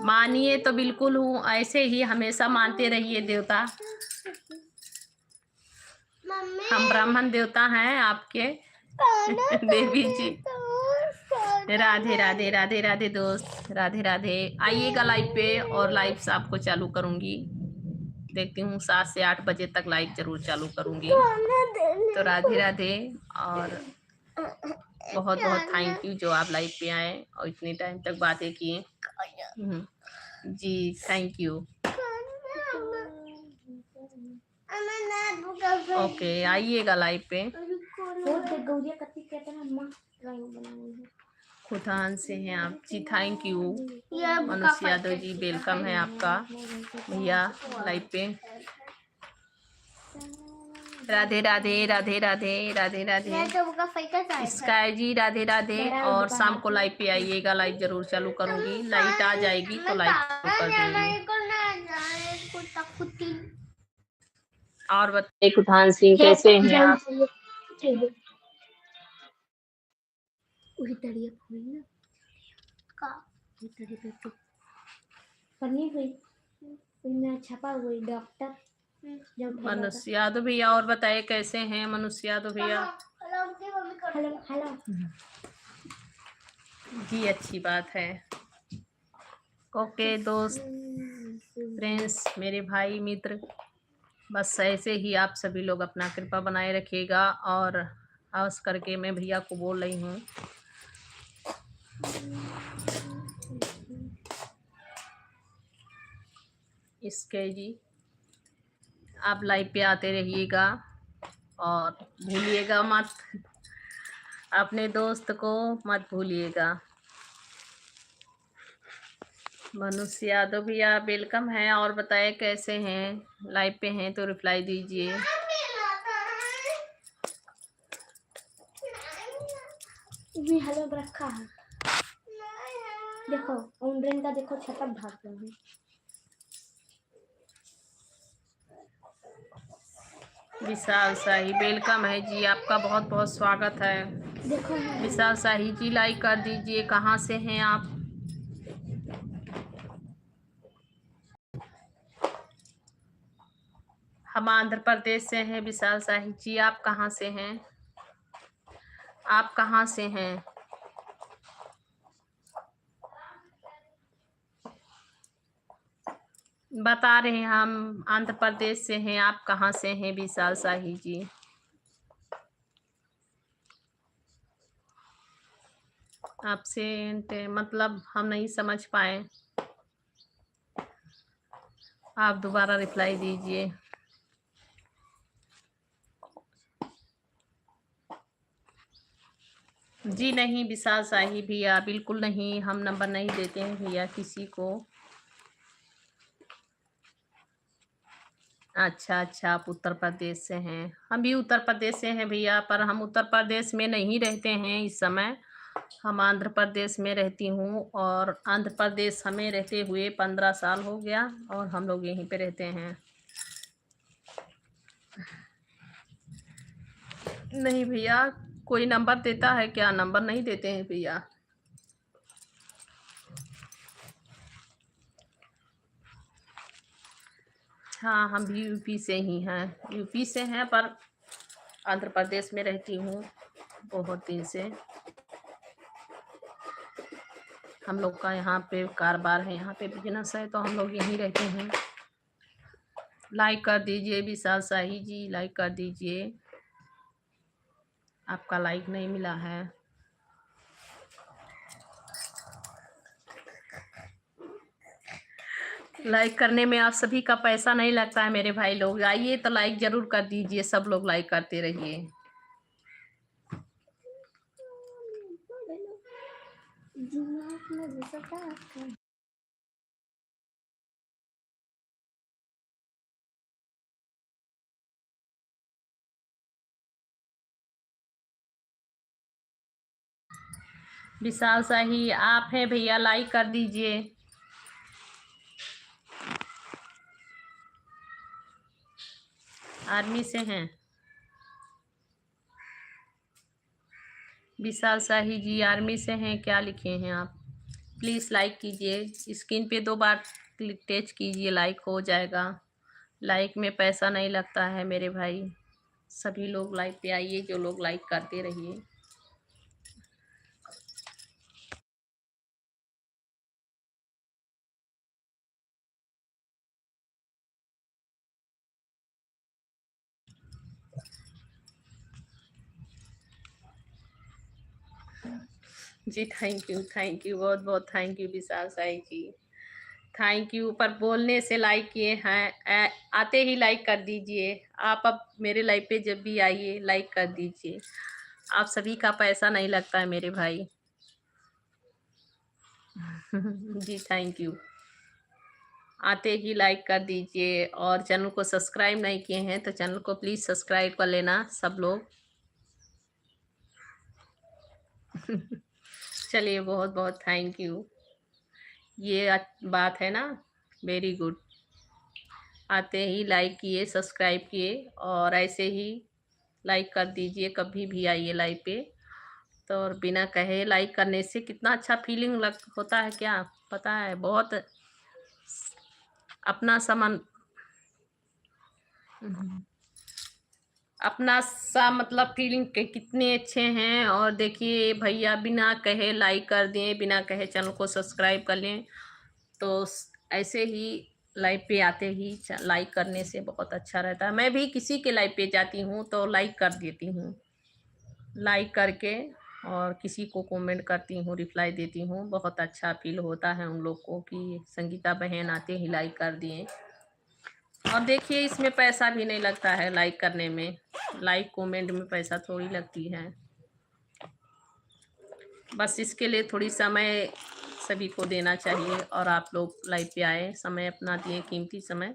मानिए तो बिल्कुल हूँ, ऐसे ही हमेशा मानते रहिए देवता। हम ब्राह्मण देवता हैं आपके। देवी जी। राधे राधे, राधे राधे दोस्त, राधे राधे। आइएगा लाइव पे, और लाइव से आपको चालू करूंगी, देखती हूँ 7 से 8 बजे तक लाइव जरूर चालू करूंगी। तो राधे राधे, और बहुत बहुत थैंक यू जो आप लाइव पे आए और इतने टाइम तक बातें किए। जी थैंक यू। ओके, आइएगा लाइव पे। खुदान से हैं आप जी, थैंक यू। मनुष्य यादव जी, वेलकम है आपका भैया लाइव पे। राधे राधे, राधे राधे, राधे राधे। स्काई जी राधे राधे, और शाम को लाइव पे आइएगा, लाइव जरूर चालू करूंगी, लाइट आ जाएगी तो लाइव कर दूंगी। और बताइए खुदान सिंह, कैसे हैं आप? छपा हुई डॉक्टर मनुष्य यादव भैया, और बताइए कैसे हैं मनुष्य यादव भैया? Hello hello. जी अच्छी बात है। ओके दोस्त, फ्रेंड्स, मेरे भाई मित्र, बस ऐसे ही आप सभी लोग अपना कृपा बनाए रखिएगा। और खास करके मैं भैया को बोल रही हूँ, इसके जी आप लाइव पे आते रहिएगा, और भूलिएगा मत, अपने दोस्त को मत भूलिएगा। मनुष्य यादव भैया वेलकम है, और बताए कैसे हैं? लाइव पे हैं तो रिप्लाई दीजिए। हेलो रखा है, देखो उम्रेन का, देखो छतप भाग रहा है। विशाल शाही वेलकम है जी, आपका बहुत बहुत स्वागत है। देखो विशाल शाही जी लाइक कर दीजिए। कहाँ से हैं आप? हम आंध्र प्रदेश से हैं। विशाल शाही जी आप कहाँ से हैं? आप कहाँ से हैं? बता रहे हैं हम आंध्र प्रदेश से हैं। आप कहाँ से हैं विशाल शाही जी? आपसे मतलब हम नहीं समझ पाए। आप दोबारा रिप्लाई दीजिए। जी नहीं विशाल शाही भैया, बिल्कुल नहीं, हम नंबर नहीं देते हैं भैया किसी को। अच्छा अच्छा, आप उत्तर प्रदेश से हैं। हम भी उत्तर प्रदेश से हैं भैया, पर हम उत्तर प्रदेश में नहीं रहते हैं इस समय। हम आंध्र प्रदेश में रहती हूँ, और आंध्र प्रदेश हमें रहते हुए 15 साल हो गया, और हम लोग यहीं पे रहते हैं। नहीं भैया, कोई नंबर देता है क्या? नंबर नहीं देते हैं भैया। हाँ, हम भी यूपी से ही हैं। यूपी से हैं, पर आंध्र प्रदेश में रहती हूँ बहुत दिन से। हम लोग का यहाँ पे कारोबार है, यहाँ पे बिजनेस है, तो हम लोग यहीं रहते हैं। लाइक कर दीजिए विशाल शाही जी, लाइक कर दीजिए। आपका लाइक नहीं मिला है। लाइक करने में आप सभी का पैसा नहीं लगता है मेरे भाई लोग। आइए तो लाइक जरूर कर दीजिए, सब लोग लाइक करते रहिए। विशाल शाही आप हैं भैया, लाइक कर दीजिए। आर्मी से हैं विशाल शाही जी, आर्मी से हैं, क्या लिखे हैं आप? प्लीज़ लाइक कीजिए। स्क्रीन पे 2 बार टच कीजिए, लाइक हो जाएगा। लाइक में पैसा नहीं लगता है मेरे भाई। सभी लोग लाइक पे आइए, जो लोग लाइक करते रहिए। जी थैंक यू, बहुत बहुत thank you Vishal Sai ji, thank you. पर बोलने से लाइक किए हैं, आते ही लाइक कर दीजिए। आप अब मेरे लाइव पे जब भी आइए लाइक कर दीजिए। आप सभी का पैसा नहीं लगता है मेरे भाई। जी थैंक यू। आते ही लाइक कर दीजिए, और चैनल को सब्सक्राइब नहीं किए हैं तो चैनल को प्लीज़ सब्सक्राइब कर लेना सब लोग। चलिए, बहुत बहुत थैंक यू। ये बात है ना, वेरी गुड। आते ही लाइक किए, सब्सक्राइब किए, और ऐसे ही लाइक कर दीजिए कभी भी आइए लाइव पे। तो और बिना कहे लाइक करने से कितना अच्छा फीलिंग लग होता है, क्या पता है? बहुत अपना सामान, अपना सा मतलब फीलिंग के कितने अच्छे हैं। और देखिए भैया, बिना कहे लाइक कर दें, बिना कहे चैनल को सब्सक्राइब कर लें। तो ऐसे ही लाइव पे आते ही लाइक करने से बहुत अच्छा रहता है। मैं भी किसी के लाइव पे जाती हूँ तो लाइक कर देती हूँ, लाइक करके और किसी को कमेंट करती हूँ, रिप्लाई देती हूँ। बहुत अच्छा फील होता है उन लोग को कि संगीता बहन आते ही लाइक कर दिए। और देखिए, इसमें पैसा भी नहीं लगता है लाइक करने में। लाइक कमेंट में पैसा थोड़ी लगती है। बस इसके लिए थोड़ी समय सभी को देना चाहिए, और आप लोग लाइव पे आए, समय अपना दिए, कीमती समय,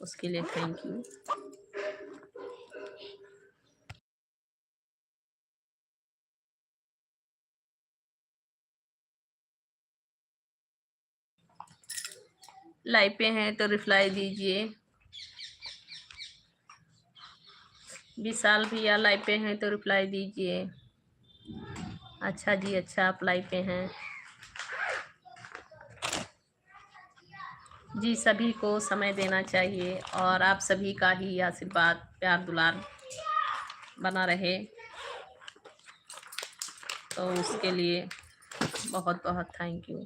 उसके लिए थैंक यू। लाइव पे हैं तो रिप्लाई दीजिए। विशाल भैया लाइव पे हैं तो रिप्लाई दीजिए। अच्छा जी, अच्छा, आप लाइव पे हैं जी। सभी को समय देना चाहिए और आप सभी का ही आशीर्वाद, प्यार, दुलार बना रहे, तो उसके लिए बहुत बहुत थैंक यू।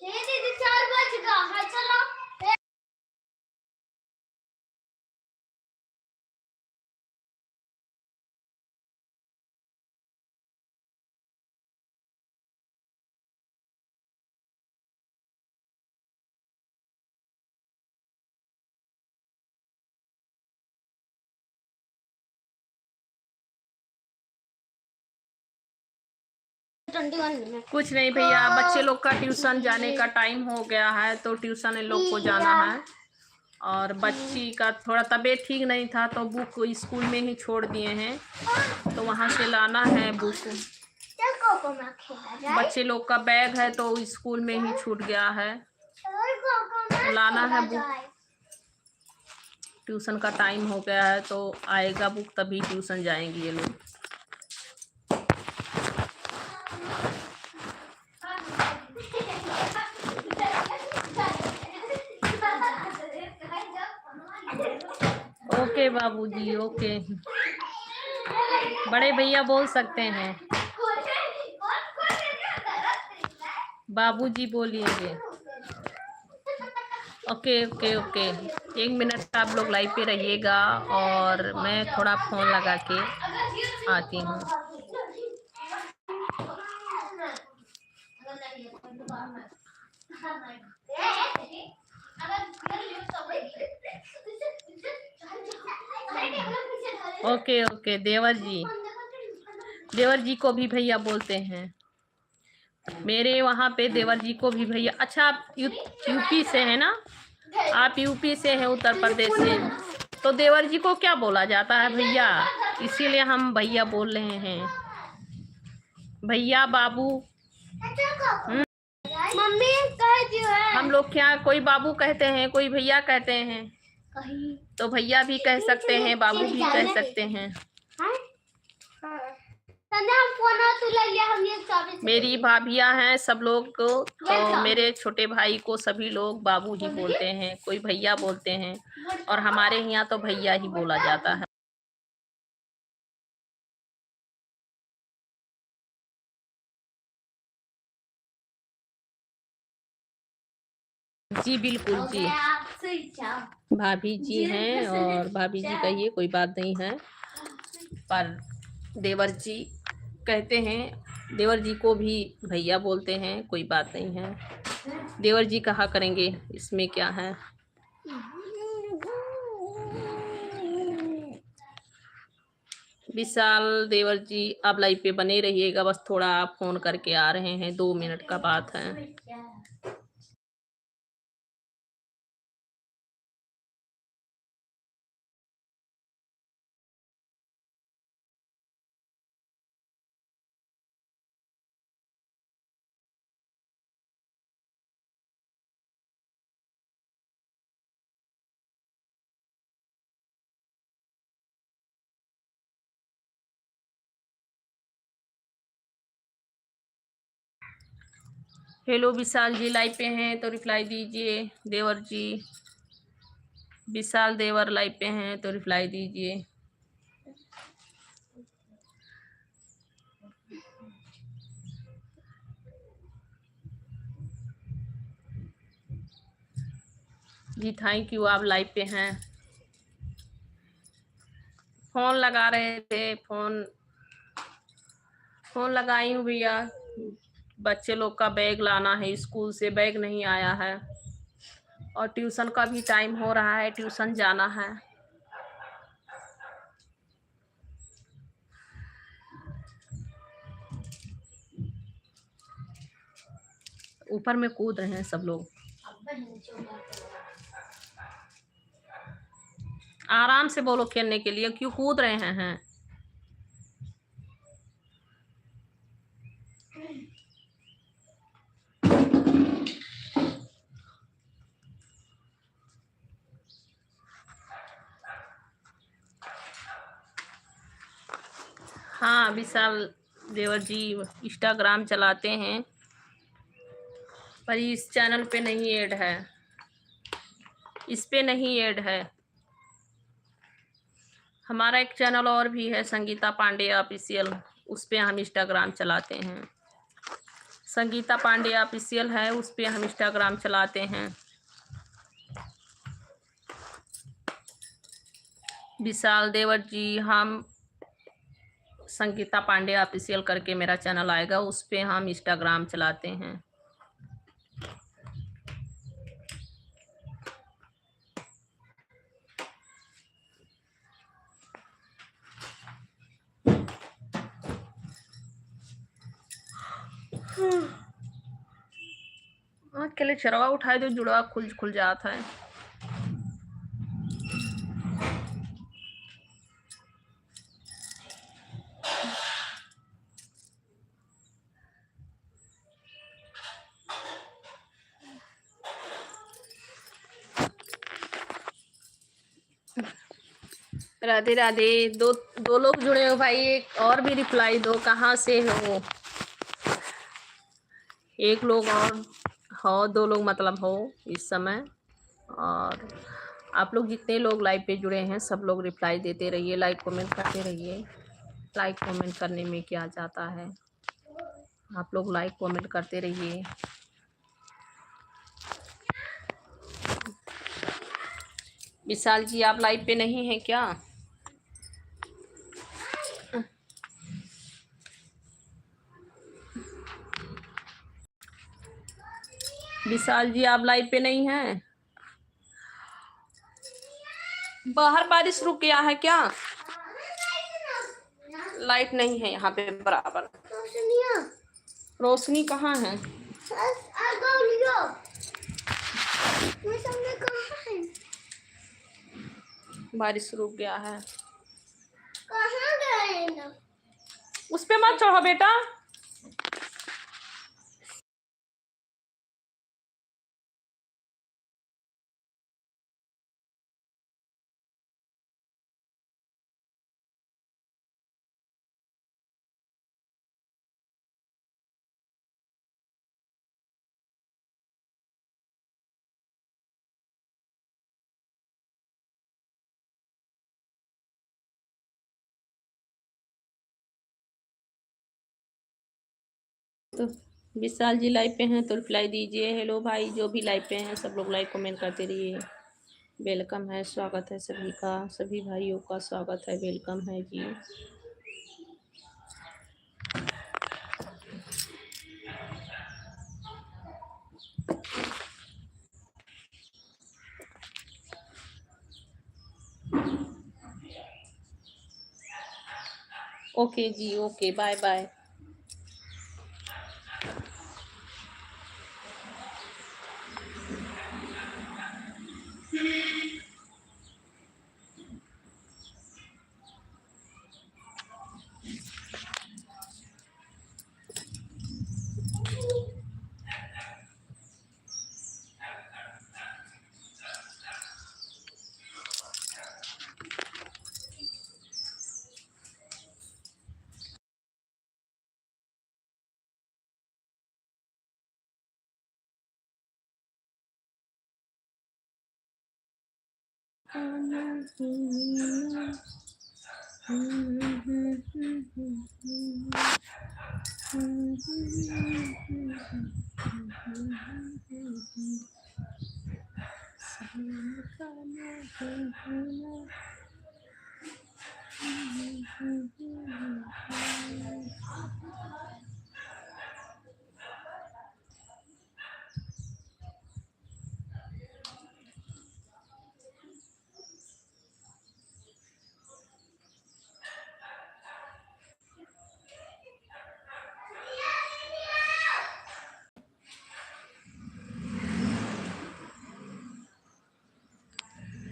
दीदी 4 बज गया है, चलो। कुछ नहीं भैया, बच्चे लोग का ट्यूशन जाने का टाइम हो गया है, तो ट्यूशन इन लोग को जाना है। और बच्ची का थोड़ा तबीयत ठीक नहीं था, तो बुक स्कूल में ही छोड़ दिए हैं, तो वहाँ से लाना है बुक। बच्चे लोग का बैग है तो स्कूल में ही छूट गया है, लाना है बुक। ट्यूशन का टाइम हो गया है, तो आएगा बुक तभी ट्यूशन जाएंगे ये लोग। ओके बाबूजी, ओके। बड़े भैया बोल सकते हैं, बाबूजी बोलिएगे। Okay okay okay. 1 मिनट आप लोग लाइव पे रहिएगा और मैं थोड़ा फोन लगा के आती हूँ। Okay okay. देवर जी को भी भैया बोलते हैं मेरे वहाँ पे, देवर जी को भी भैया। अच्छा, आप यूपी से हैं ना? आप यूपी से हैं, उत्तर प्रदेश से, तो देवर जी को क्या बोला जाता है भैया? इसीलिए हम भैया बोल रहे हैं, भैया, बाबू। मम्मी कह दियो है। हम लोग क्या कोई बाबू कहते हैं, कोई भैया कहते हैं, तो भैया भी कह सकते हैं, बाबू भी कह सकते हैं। मेरी भाभियां हैं सब लोग को, तो मेरे छोटे भाई को सभी लोग बाबू ही बोलते हैं, कोई भैया बोलते हैं, और हमारे यहाँ तो भैया ही बोला जाता है। जी बिल्कुल जी, भाभी जी हैं, और भाभी जी कहिए, कोई बात नहीं है, पर देवर जी कहते हैं, देवर जी को भी भैया बोलते हैं, कोई बात नहीं है, देवर जी कहा करेंगे, इसमें क्या है। विशाल देवर जी, आप लाइव पे बने रहिएगा, बस थोड़ा आप फोन करके आ रहे हैं, 2 मिनट का बात है। हेलो विशाल जी, लाइव पे हैं तो रिप्लाई दीजिए। देवर जी, विशाल देवर लाइव पे हैं तो रिप्लाई दीजिए। जी थैंक यू, आप लाइव पे हैं। फोन लगा रहे थे, फोन लगाई हूँ भैया, बच्चे लोग का बैग लाना है, स्कूल से बैग नहीं आया है, और ट्यूशन का भी टाइम हो रहा है, ट्यूशन जाना है। ऊपर में कूद रहे हैं सब लोग, आराम से बोलो, खेलने के लिए क्यों कूद रहे हैं? हाँ, विशाल देवर जी इंस्टाग्राम चलाते हैं, पर इस चैनल पे नहीं ऐड है, इस पे नहीं ऐड है। हमारा एक चैनल और भी है, संगीता पांडे ऑफिशियल, उस पे हम इंस्टाग्राम चलाते हैं। संगीता पांडे ऑफिशियल है, उस पे हम इंस्टाग्राम चलाते हैं। विशाल देवर जी, हम संगीता पांडे ऑफिशियल करके मेरा चैनल आएगा, उस पे हम इंस्टाग्राम चलाते हैं। अकेले चरवा उठाए तो जुड़वा खुल खुल जाता है। राधे राधे। दो दो लोग जुड़े हो भाई, एक और भी रिप्लाई दो, कहाँ से हो? एक लोग और हो, दो लोग मतलब हो इस समय। और आप लोग जितने लोग लाइव पे जुड़े हैं सब लोग रिप्लाई देते रहिए, लाइक कमेंट करते रहिए। लाइक कमेंट करने में क्या जाता है, आप लोग लाइक कमेंट करते रहिए। विशाल जी, आप लाइव पे नहीं हैं क्या? विशाल जी, आप लाइव पे नहीं हैं? बाहर बारिश रुक गया है क्या? लाइट नहीं है यहाँ पे बराबर। रोशनी कहाँ है? बारिश रुक गया है। कहाँ गए? उस पे मत चढ़ो बेटा। तो विशाल जी लाइव पे हैं तो रिप्लाई दीजिए। हेलो भाई, जो भी लाइव पे हैं सब लोग लाइक कमेंट करते रहिए। वेलकम है, स्वागत है सभी का, सभी भाइयों का स्वागत है, वेलकम है जी। ओके जी, ओके, बाय बाय।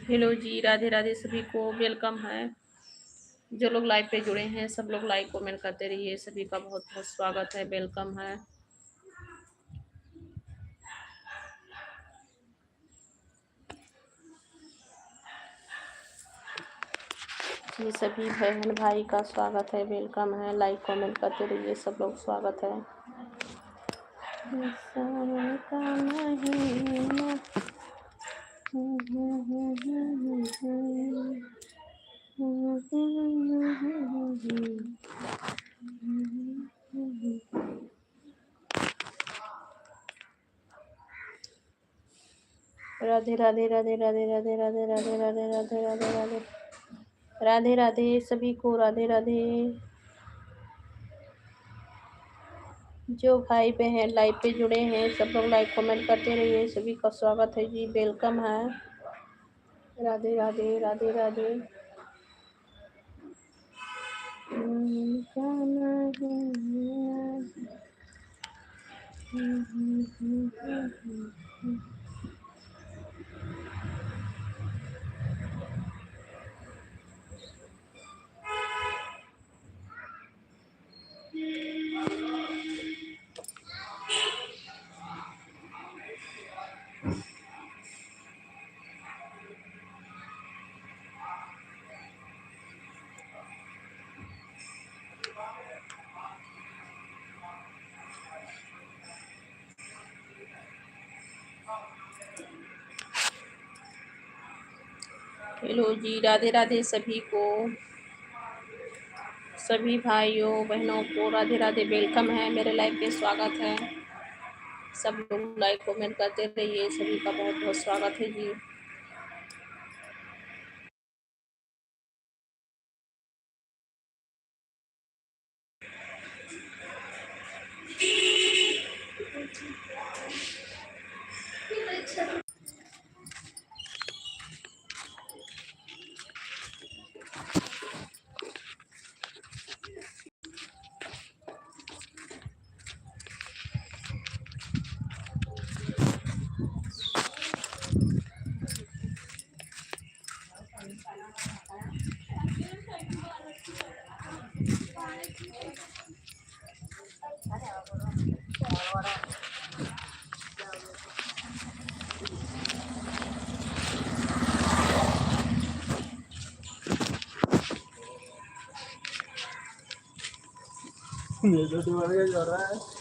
हेलो जी, राधे राधे, सभी को वेलकम है। जो लोग लाइव पे जुड़े हैं सब लोग लाइक कमेंट करते रहिए, सभी का बहुत बहुत स्वागत है, वेलकम है। ये सभी बहन भाई का स्वागत है, वेलकम है। लाइक कमेंट करते रहिए सब लोग, स्वागत है। इंसान का महीना। राधे राधे राधे राधे राधे राधे राधे राधे राधे राधे राधे राधे राधे सभी को, राधे राधे। जो भाई बहन लाइव पे जुड़े हैं सब लोग लाइक कमेंट करते रहिए, सभी का स्वागत है जी, वेलकम है। राधे राधे राधे राधे। हेलो जी, राधे राधे सभी को, सभी भाइयों बहनों को राधे राधे, वेलकम है, मेरे लाइव पे स्वागत है। सब लोग लाइक कमेंट करते रहिए, सभी का बहुत बहुत स्वागत है जी। ये तो तुम्हारे क्या चल रहा है?